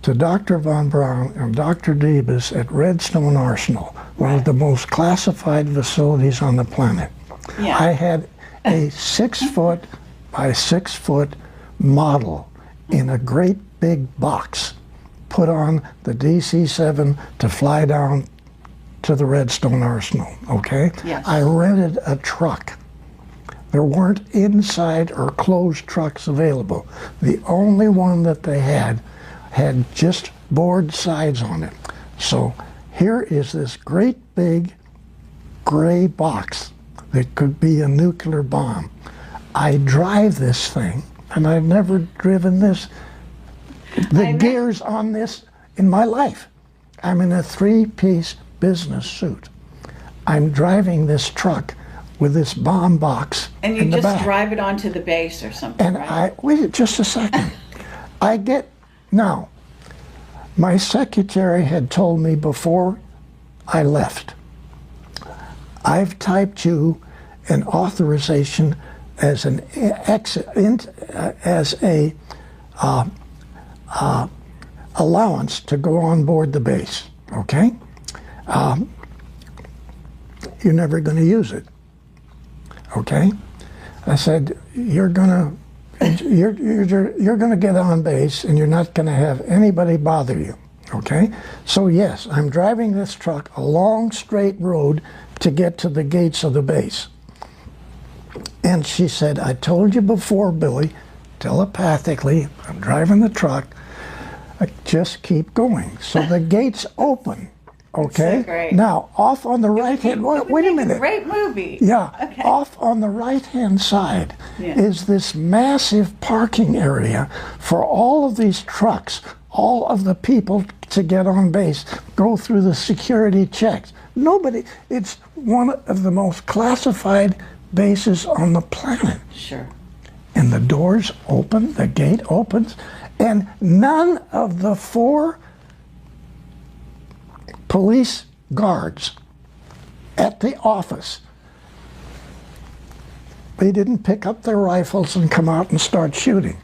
to Dr. Von Braun and Dr. Debus at Redstone Arsenal, one of the most classified facilities on the planet, yeah. I had a 6 foot by 6 foot model in a great big box put on the DC-7 to fly down to the Redstone Arsenal, okay? Yes. I rented a truck. There weren't inside or closed trucks available. The only one that they had just board sides on it. So here is this great big gray box that could be a nuclear bomb. I drive this thing, and I've never driven the gears on this in my life. I'm in a 3-piece business suit. I'm driving this truck with this bomb box and you in the just back. Drive it onto the base or something, And right? wait just a second. Now, my secretary had told me before I left, I've typed you an authorization as an allowance to go on board the base, okay? You're never going to use it, okay? I said, you're gonna get on base and you're not going to have anybody bother you, okay? So yes, I'm driving this truck a long straight road to get to the gates of the base. And she said, I told you before, Billy, telepathically, I'm driving the truck, I just keep going. So the gates open, okay? So great. Now, off on the right hand, wait a minute. Great movie. Yeah, okay. Off on the right-hand side is this massive parking area for all of these trucks, all of the people to get on base, go through the security checks. It's one of the most classified bases on the planet. Sure. And the doors open, the gate opens, and none of the 4 police guards at the office, they didn't pick up their rifles and come out and start shooting.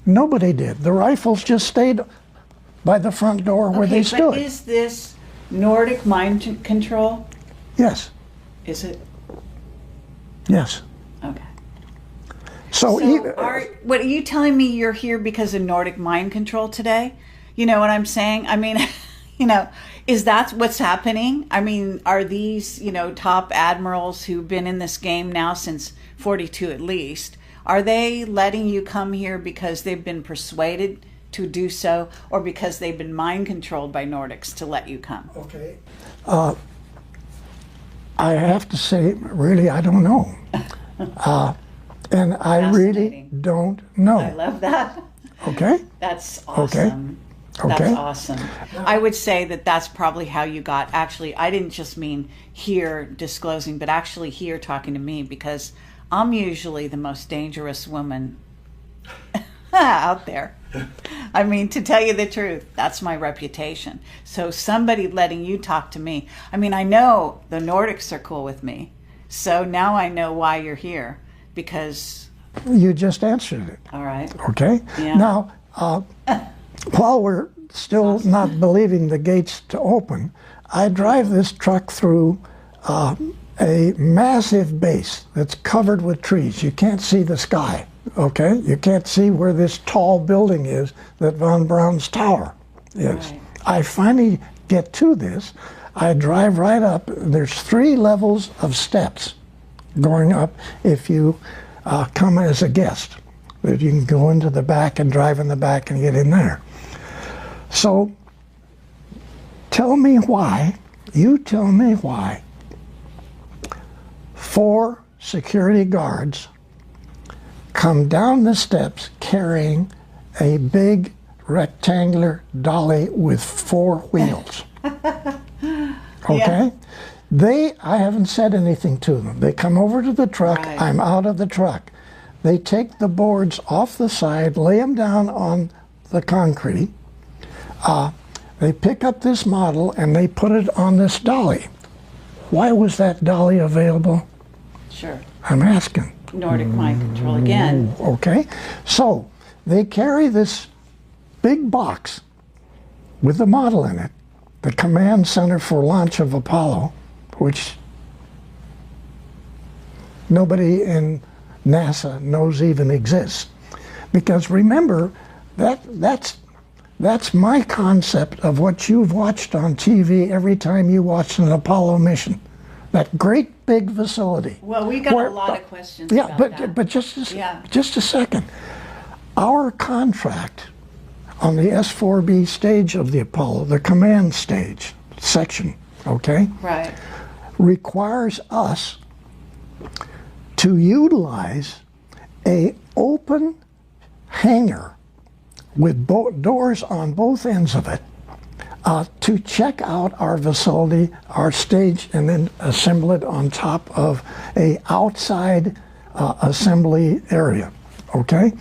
Nobody did. The rifles just stayed by the front door where they stood. But is this Nordic mind control? Yes. Is it? Yes. Okay. So what are you telling me? You're here because of Nordic mind control today? You know what I'm saying? I mean, is that what's happening? I mean, are these, top admirals who've been in this game now since 42 at least, are they letting you come here because they've been persuaded to do so, or because they've been mind controlled by Nordics to let you come? Okay. I have to say, really, I don't know. And I really don't know. I love that. Okay? That's awesome. Okay. That's awesome. I would say that that's probably how you got, actually, I didn't just mean here disclosing, but actually here talking to me, because I'm usually the most dangerous woman out there. I mean, to tell you the truth, that's my reputation. So somebody letting you talk to me, I mean, I know the Nordics are cool with me. So now I know why you're here, because... You just answered it. All right. Okay? Yeah. Now, while we're still not believing the gates to open, I drive this truck through a massive base that's covered with trees. You can't see the sky, okay? You can't see where this tall building is that Von Braun's tower is. Right. I finally get to this. I drive right up. There's 3 levels of steps going up if you come as a guest. that you can go into the back and drive in the back and get in there. So tell me why, you tell me why 4 security guards come down the steps carrying a big rectangular dolly with 4 wheels. Okay? Yeah. I haven't said anything to them. They come over to the truck. Right. I'm out of the truck. They take the boards off the side, lay them down on the concrete. They pick up this model and they put it on this dolly. Why was that dolly available? Sure. I'm asking. Nordic mind control again. Okay. So they carry this big box with the model in it, the command center for launch of Apollo, which nobody in NASA knows even exists. Because remember, that's my concept of what you've watched on TV every time you watch an Apollo mission. That great big facility. Well, we got a lot of questions about that. But just a second. Our contract on the S-4B stage of the Apollo, the command stage section, okay? Right. Requires us to utilize a open hangar with doors on both ends of it to check out our facility, our stage, and then assemble it on top of a outside assembly area, okay?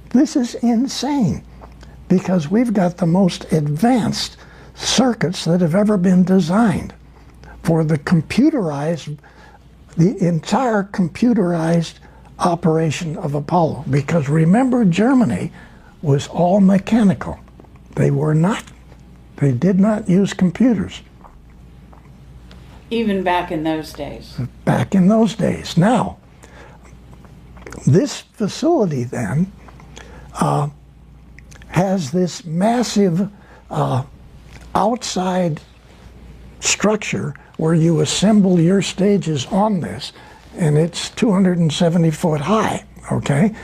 This is insane because we've got the most advanced circuits that have ever been designed for the entire computerized operation of Apollo. Because remember, Germany was all mechanical. They did not use computers. Even back in those days. Back in those days. Now, this facility then has this massive outside structure where you assemble your stages on this, and it's 270 foot high, okay,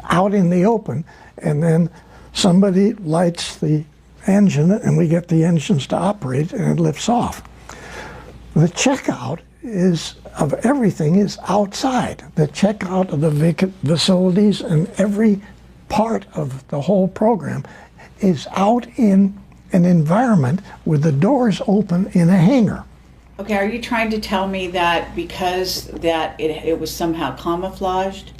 out in the open, and then somebody lights the engine and we get the engines to operate and it lifts off. The checkout of everything is outside. The checkout of the facilities and every part of the whole program is out in an environment with the doors open in a hangar. Okay, are you trying to tell me that because it was somehow camouflaged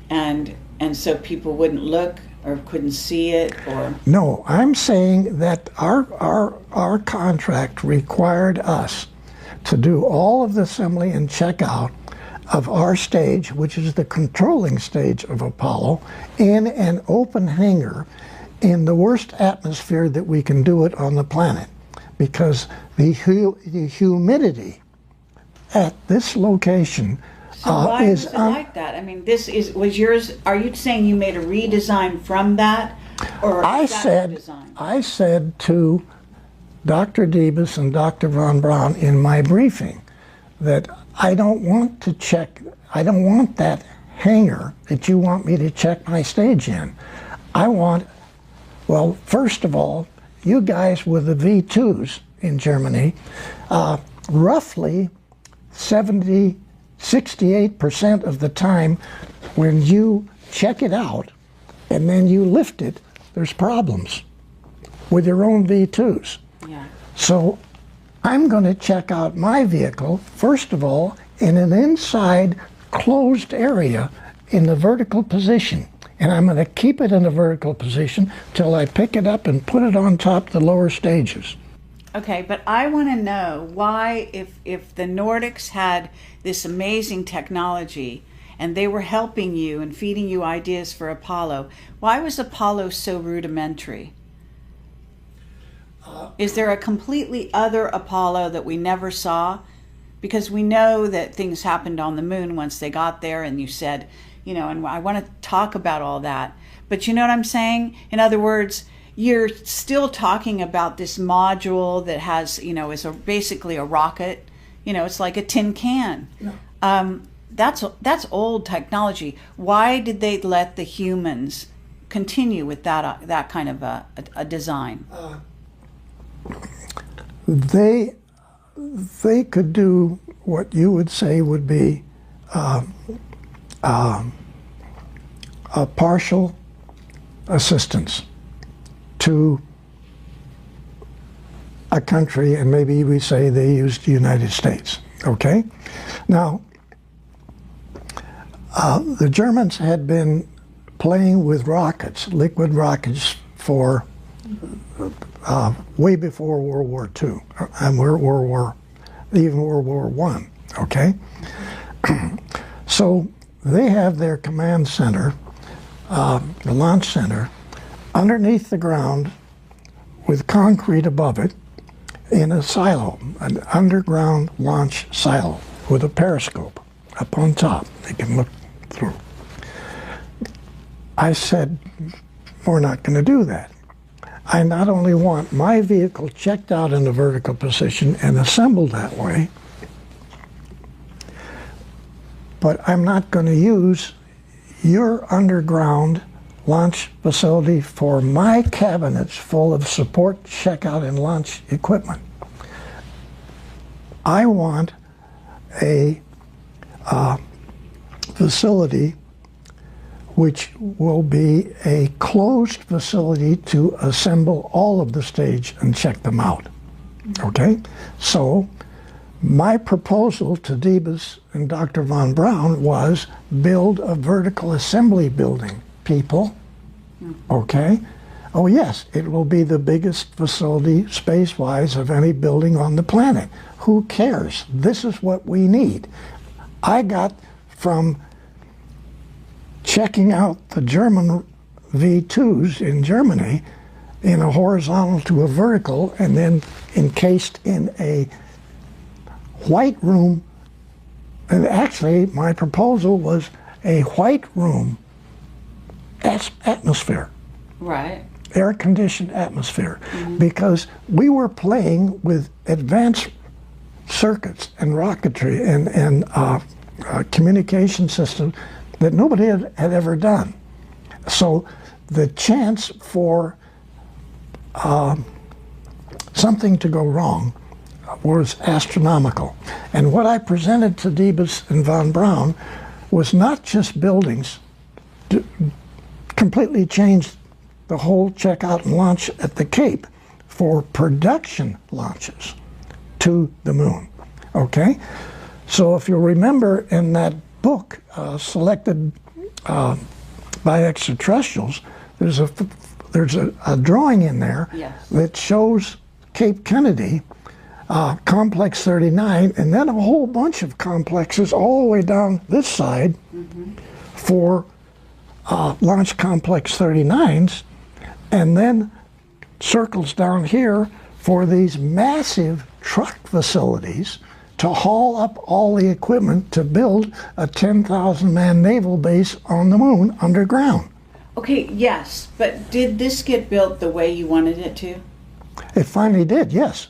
and so people wouldn't look or couldn't see it, or? No, I'm saying that our contract required us to do all of the assembly and checkout of our stage, which is the controlling stage of Apollo, in an open hangar in the worst atmosphere that we can do it on the planet, because the humidity at this location so why is it like that? I mean, was yours. Are you saying you made a redesign from that, or I said to Dr. Debus and Dr. Von Braun in my briefing that I don't want that hangar that you want me to check my stage in. I want, well, first of all, you guys with the V2s in Germany, roughly 68% of the time when you check it out and then you lift it, there's problems with your own V2s. Yeah. So I'm going to check out my vehicle, first of all, in an inside closed area in the vertical position. And I'm going to keep it in a vertical position till I pick it up and put it on top of the lower stages. Okay, but I want to know why, if the Nordics had this amazing technology and they were helping you and feeding you ideas for Apollo, why was Apollo so rudimentary? Is there a completely other Apollo that we never saw? Because we know that things happened on the moon once they got there, and you said, and I want to talk about all that. But you know what I'm saying? In other words, you're still talking about this module that has, is basically a rocket. It's like a tin can. No. that's old technology. Why did they let the humans continue with that kind of a design? They could do what you would say would be a partial assistance to a country, and maybe we say they used the United States. Okay? Now, the Germans had been playing with rockets, liquid rockets, for way before World War II, and even World War I. Okay? So they have their command center, the launch center, underneath the ground with concrete above it in a silo, an underground launch silo with a periscope up on top. They can look through. I said, we're not going to do that. I not only want my vehicle checked out in a vertical position and assembled that way, but I'm not going to use your underground launch facility for my cabinets full of support, checkout, and launch equipment. I want a facility which will be a closed facility to assemble all of the stage and check them out. Okay? So my proposal to Debus and Dr. von Braun was build a vertical assembly building, people. Okay? Oh yes, it will be the biggest facility space-wise of any building on the planet. Who cares? This is what we need. I got from checking out the German V2s in Germany in a horizontal to a vertical, and then encased in a white room. And actually, my proposal was a white room atmosphere. Right. Air-conditioned atmosphere. Because we were playing with advanced circuits and rocketry and communication systems that nobody had ever done. So the chance for something to go wrong was astronomical. And what I presented to Debus and von Braun was not just buildings, completely changed the whole checkout and launch at the Cape for production launches to the moon. Okay? So if you'll remember in that book selected by Extraterrestrials, there's a drawing in there that shows Cape Kennedy, Complex 39, and then a whole bunch of complexes all the way down this side for Launch Complex 39s, and then circles down here for these massive truck facilities to haul up all the equipment to build a 10,000-man naval base on the moon underground. Okay, yes, but did this get built the way you wanted it to? It finally did, yes.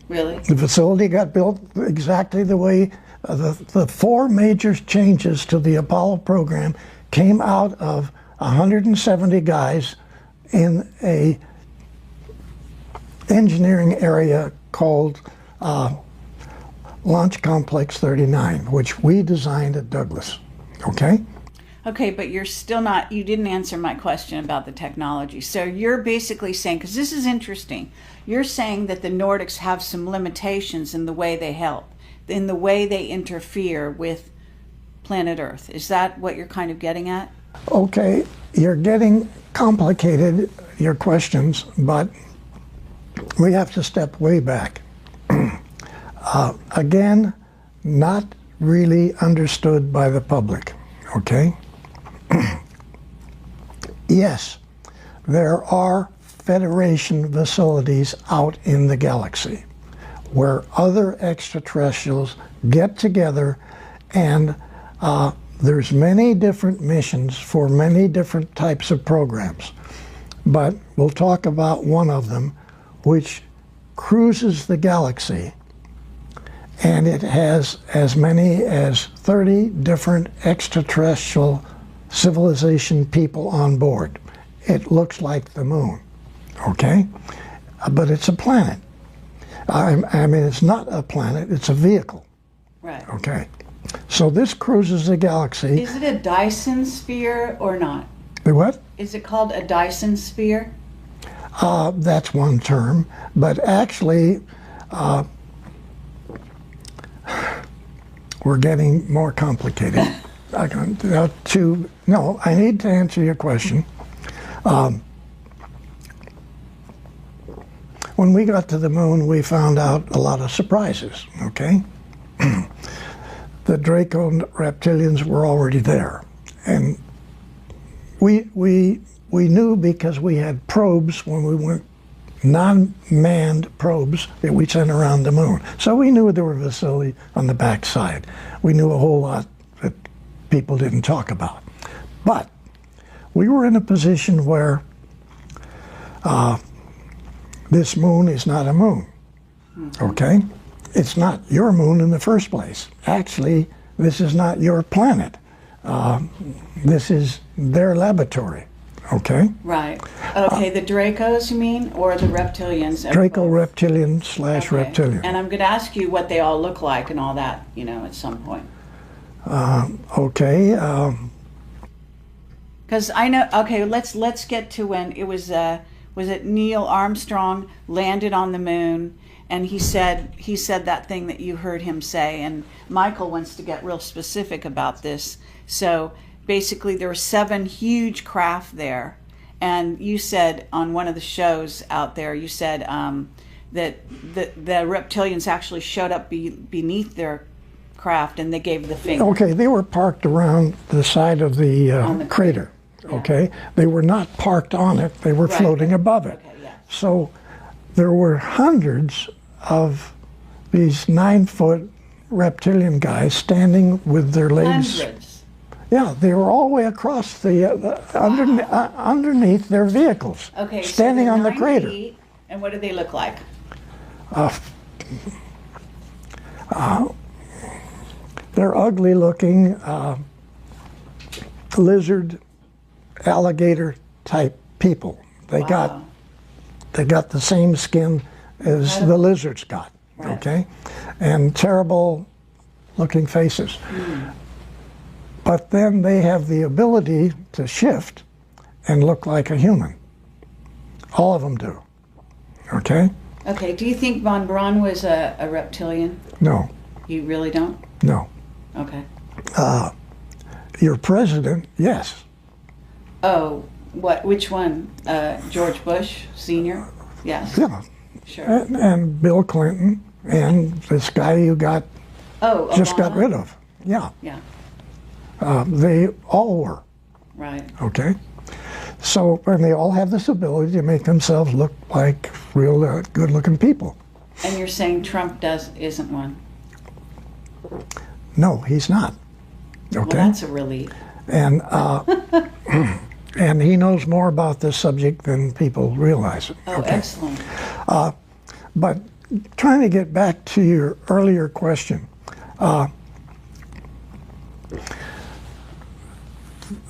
Really? The facility got built exactly the way the four major changes to the Apollo program came out of 170 guys in a engineering area called Launch Complex 39, which we designed at Douglas. Okay? Okay, but you're still not, you didn't answer my question about the technology. So you're basically saying, because this is interesting, you're saying that the Nordics have some limitations in the way they help, in the way they interfere with planet Earth. Is that what you're kind of getting at? Okay, you're getting complicated, your questions, but we have to step way back. Again, not really understood by the public, okay? Yes, there are Federation facilities out in the galaxy where other extraterrestrials get together, and there's many different missions for many different types of programs. But we'll talk about one of them, which cruises the galaxy and it has as many as 30 different extraterrestrial civilization people on board. It looks like the moon, okay? But it's a planet. I mean, it's not a planet, it's a vehicle. Right. Okay. So this cruises the galaxy. Is it a Dyson sphere or not? The what? Is it called a Dyson sphere? That's one term, but actually, we're getting more complicated. I need to answer your question. When we got to the moon, we found out a lot of surprises, okay? The Draco reptilians were already there. And we knew because we had probes when we went, non-manned probes that we sent around the moon. So we knew there were facilities on the backside. We knew a whole lot that people didn't talk about. But we were in a position where this moon is not a moon, okay? It's not your moon in the first place. Actually, this is not your planet. This is their laboratory, okay? Right. Okay, the Dracos, you mean, or the reptilians? Draco reptilian / reptilian. And I'm going to ask you what they all look like and all that, you know, at some point. Okay. Because I know. Okay, let's get to when it was. Was it Neil Armstrong landed on the moon? And he said that thing that you heard him say, and Michael wants to get real specific about this. So basically there were 7 huge craft there, and you said on one of the shows out there, you said that the reptilians actually showed up beneath their craft and they gave the finger. Okay, they were parked around the side of the crater, okay? They were not parked on it, they were floating above it. Okay, yeah. So there were hundreds of these 9-foot reptilian guys standing with their legs. Hundreds. Yeah, they were all the way across the underneath their vehicles, Okay, standing so on the 9 crater. feet, and what do they look like? They're ugly looking lizard, alligator type people. They got the same skin as the lizards got, okay? And terrible looking faces. But then they have the ability to shift and look like a human. All of them do, okay? Okay, do you think Von Braun was a reptilian? No, You really don't? no. Okay. Your president, yes. Oh, which one? George Bush Sr.? Yes. Yeah. Sure. And Bill Clinton and this guy you got just got Obama? rid of. Yeah. Yeah, They all were, right. okay? So, and they all have this ability to make themselves look like real good-looking people. And you're saying Trump isn't one? No, he's not, Well, okay? that's a relief. And, and he knows more about this subject than people realize. Oh, okay? excellent. But trying to get back to your earlier question,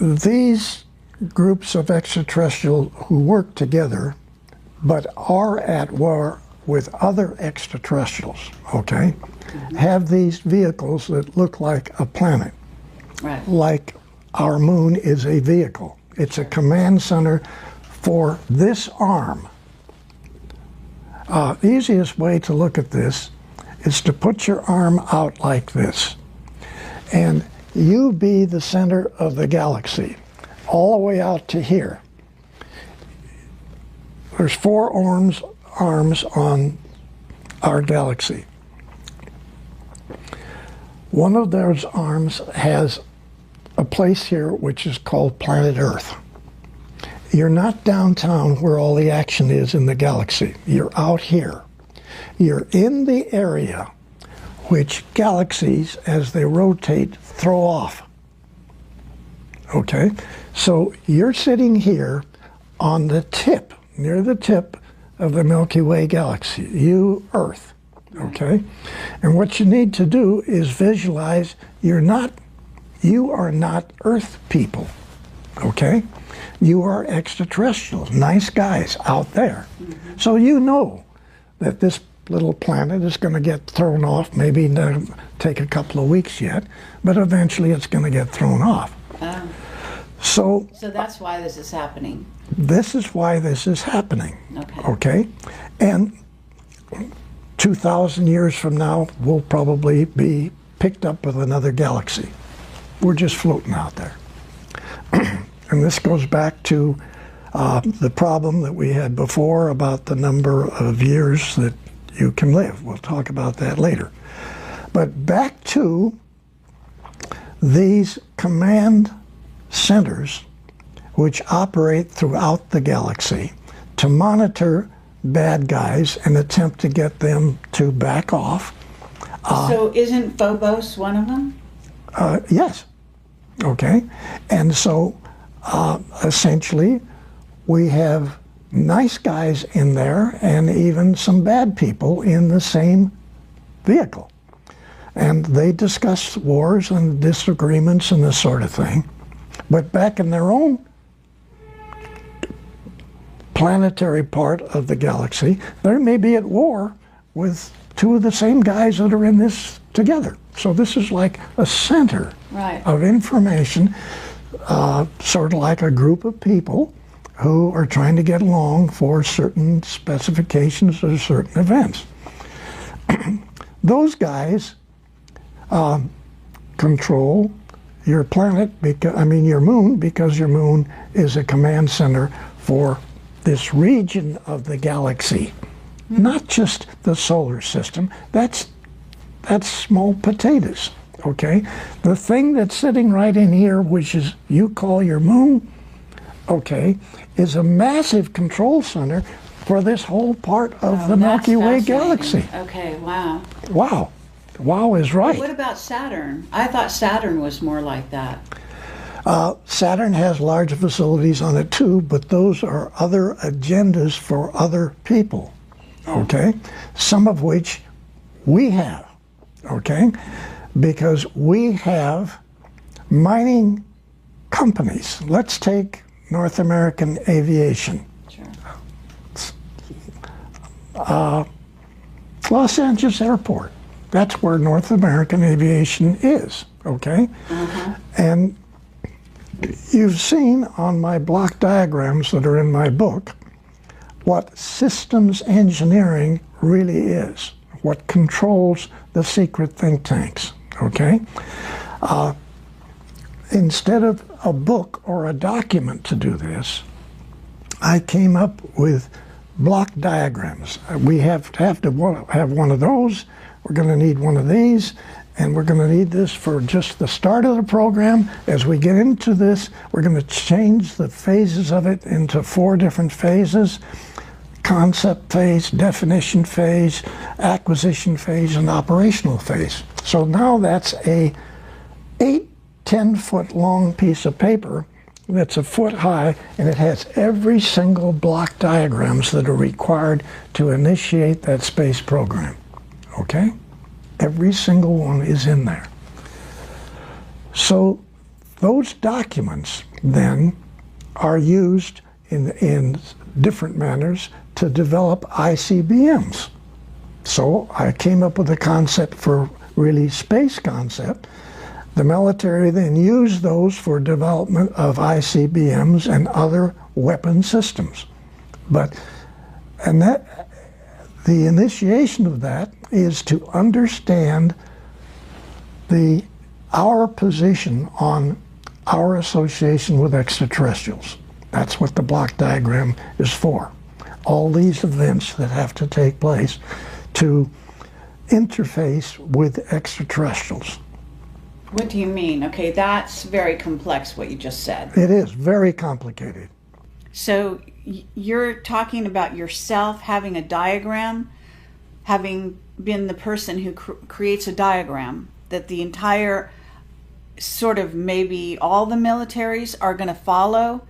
these groups of extraterrestrial who work together but are at war with other extraterrestrials, okay, have these vehicles that look like a planet, Right. like our moon is a vehicle. It's a command center for this arm. The easiest way to look at this is to put your arm out like this, and you be the center of the galaxy, all the way out to here. There's 4 arms on our galaxy. One of those arms has a place here which is called planet Earth. You're not downtown where all the action is in the galaxy. You're out here. You're in the area which galaxies, as they rotate, throw off. Okay? So you're sitting here on the tip, near the tip of the Milky Way galaxy, you Earth. okay? And what you need to do is visualize you are not Earth people, okay? You are extraterrestrials, nice guys out there. So you know that this little planet is going to get thrown off, maybe take a couple of weeks yet, but eventually it's going to get thrown off. So that's why this is happening. This is why this is happening. Okay. And 2,000 years from now, we'll probably be picked up with another galaxy. We're just floating out there. And this goes back to the problem that we had before about the number of years that you can live. We'll talk about that later. But back to these command centers which operate throughout the galaxy to monitor bad guys and attempt to get them to back off. So isn't Phobos one of them? Yes. Okay. And so essentially we have nice guys in there and even some bad people in the same vehicle. And they discuss wars and disagreements and this sort of thing. But back in their own planetary part of the galaxy, they may be at war with two of the same guys that are in this together. So this is like a center of information, sort of like a group of people who are trying to get along for certain specifications or certain events. Those guys control your planet, your moon, because your moon is a command center for this region of the galaxy, not just the solar system. That's small potatoes, okay? The thing that's sitting right in here, which is you call your moon, okay, is a massive control center for this whole part of the Milky Way galaxy. Okay, wow. Wow. Wow is right. What about Saturn? I thought Saturn was more like that. Saturn has large facilities on it too, but those are other agendas for other people, okay? Some of which we have, okay? Because we have mining companies. Let's take North American aviation. Sure. Los Angeles Airport. That's where North American aviation is, okay? And you've seen on my block diagrams that are in my book what systems engineering really is, what controls the secret think tanks, okay? Instead of a book or a document to do this, I came up with block diagrams. We have to have one of those. We're going to need one of these, and we're going to need this for just the start of the program. As we get into this, we're going to change the phases of it into 4 different phases: concept phase, definition phase, acquisition phase, and operational phase. So now that's a 10-foot long piece of paper that's a foot high, and it has every single block diagrams that are required to initiate that space program. Okay? Every single one is in there. So those documents then are used in different manners to develop ICBMs. So I came up with a concept for really space concept. The military then used those for development of ICBMs and other weapon systems. The initiation of that is to understand our position on our association with extraterrestrials. That's what the block diagram is for. All these events that have to take place to interface with extraterrestrials. What do you mean? Okay, that's very complex what you just said. It is very complicated. So you're talking about yourself having a diagram, having been the person who creates a diagram that the entire sort of maybe all the militaries are going to follow,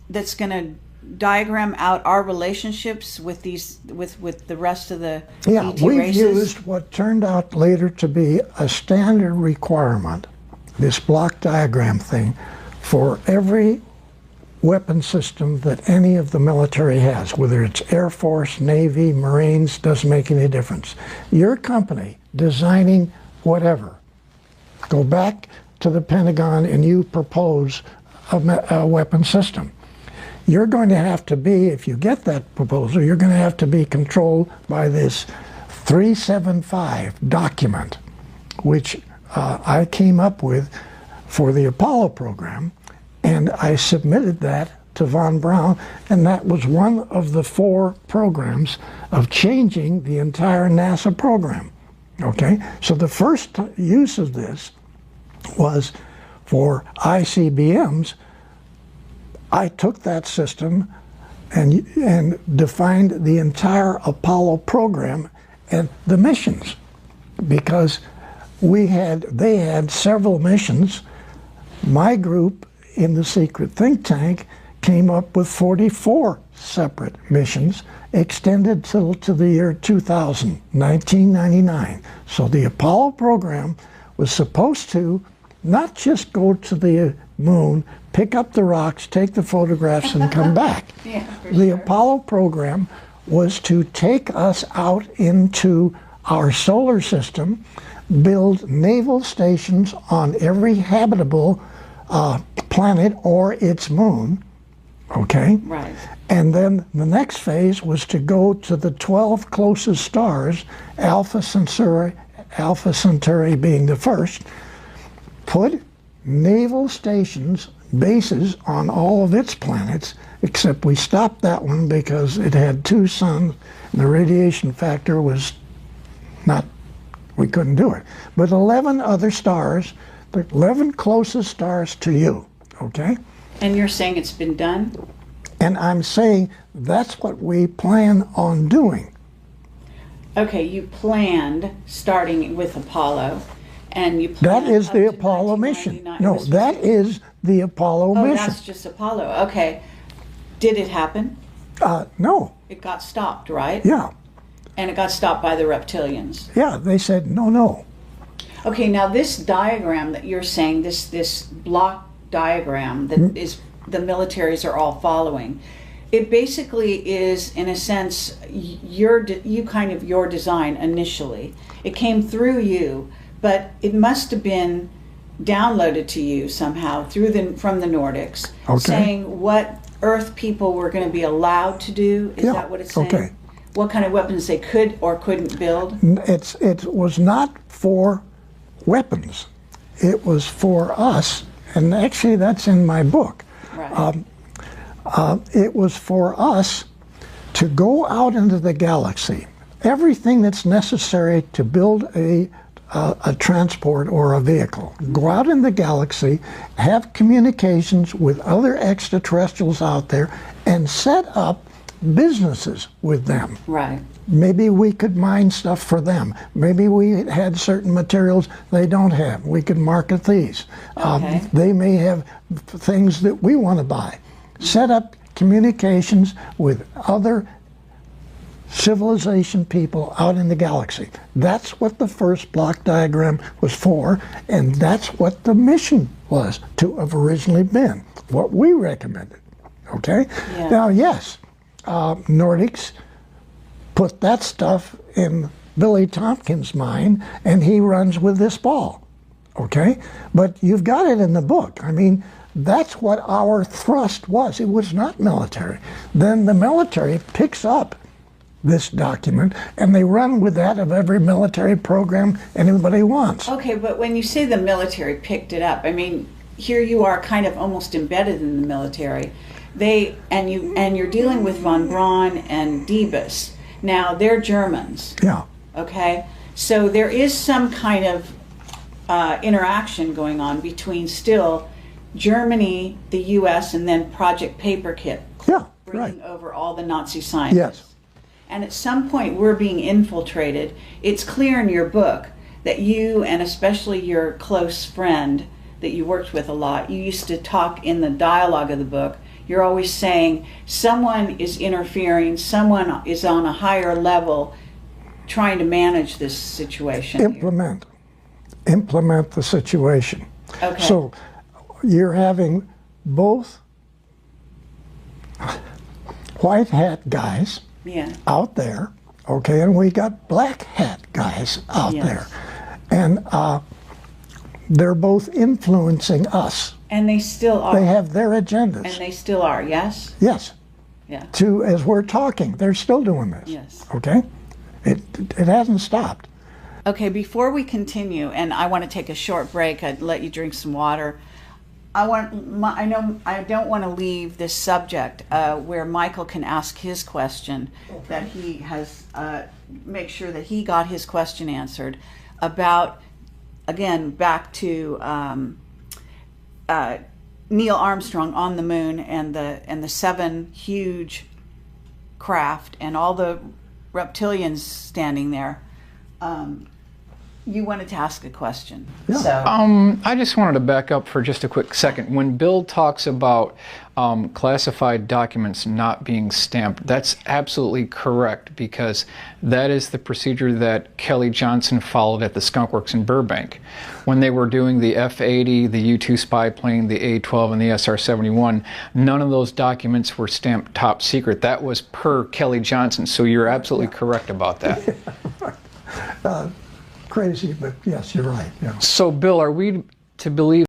that's going to diagram out our relationships with these with the rest of the Yeah, ET we've races? used what turned out later to be a standard requirement, this block diagram thing, for every weapon system that any of the military has, whether it's Air Force, Navy, Marines, doesn't make any difference. Your company designing whatever, go back to the Pentagon and you propose a weapon system. You're going to have to be, if you get that proposal, you're going to have to be controlled by this 375 document, which I came up with for the Apollo program, and I submitted that to von Braun, and that was one of the 4 programs of changing the entire NASA program. Okay, so the first use of this was for ICBMs. I took that system and defined the entire Apollo program and the missions, because they had several missions. My group in the secret think tank came up with 44 separate missions extended till to the year 2000, 1999. So the Apollo program was supposed to not just go to the moon, pick up the rocks, take the photographs, and come back. Yeah, the sure. Apollo program was to take us out into our solar system, build naval stations on every habitable planet or its moon, okay? Right. And then the next phase was to go to the 12 closest stars, Alpha Centauri being the first, put naval stations, bases on all of its planets, except we stopped that one because it had 2 suns and the radiation factor was not, we couldn't do it. But 11 other stars, the 11 closest stars to you, okay? And you're saying it's been done? And I'm saying that's what we plan on doing. Okay, you planned starting with Apollo, and you planned That is up the to Apollo mission. 1999. No, It was- that is the Apollo Oh, mission. that's just Apollo. Okay. Did it happen? No, It got stopped, right? yeah, And it got stopped by the reptilians. yeah, they said no. Okay, now this diagram that you're saying, this block diagram that is the militaries are all following, it basically is, in a sense, your design initially. It came through you, but it must have been downloaded to you somehow from the Nordics, Okay. saying what Earth people were going to be allowed to do. Is Yeah, that what it's saying? okay. What kind of weapons they could or couldn't build? It was not for weapons. It was for us, and actually that's in my book. Right. It was for us to go out into the galaxy. Everything that's necessary to build a transport or a vehicle. Go out in the galaxy, have communications with other extraterrestrials out there, and set up businesses with them. Right. Maybe we could mine stuff for them. Maybe we had certain materials they don't have. We could market these. Okay. They may have things that we want to buy. Set up communications with other civilization people out in the galaxy. That's what the first block diagram was for, and that's what the mission was to have originally been, what we recommended. Okay? Yeah. Now, yes, Nordics put that stuff in Billy Tompkins' mind, and he runs with this ball. Okay? But you've got it in the book. I mean, that's what our thrust was. It was not military. Then the military picks up this document, and they run with that of every military program anybody wants. Okay, but when you say the military picked it up, I mean, here you are kind of almost embedded in the military. You're dealing with von Braun and Diebus. Now, they're Germans. Yeah. Okay? So there is some kind of interaction going on between still Germany, the U.S., and then Project Paperclip. Yeah, bringing right. over all the Nazi scientists. Yes. And at some point, we're being infiltrated. It's clear in your book that you, and especially your close friend that you worked with a lot, you used to talk in the dialogue of the book, you're always saying someone is interfering, someone is on a higher level trying to manage this situation. Implement the situation. Okay. So you're having both white hat guys out there, okay, and we got black hat guys out there. And they're both influencing us. And they still are. They have their agendas. And they still are, yes? Yes. Yeah. As we're talking, they're still doing this. Yes. Okay? It hasn't stopped. Okay, before we continue, and I want to take a short break, I'd let you drink some water. I don't want to leave this subject where Michael can ask his question, that he has, make sure that he got his question answered about, again, back to Neil Armstrong on the moon and the 7 huge craft and all the reptilians standing there. You wanted to ask a question. Yeah. So. I just wanted to back up for just a quick second. When Bill talks about classified documents not being stamped, that's absolutely correct, because that is the procedure that Kelly Johnson followed at the Skunk Works in Burbank. When they were doing the F-80, the U-2 spy plane, the A-12, and the SR-71, none of those documents were stamped top secret. That was per Kelly Johnson, so you're absolutely correct about that. Crazy, but yes, you're right. Yeah. So, Bill, are we to believe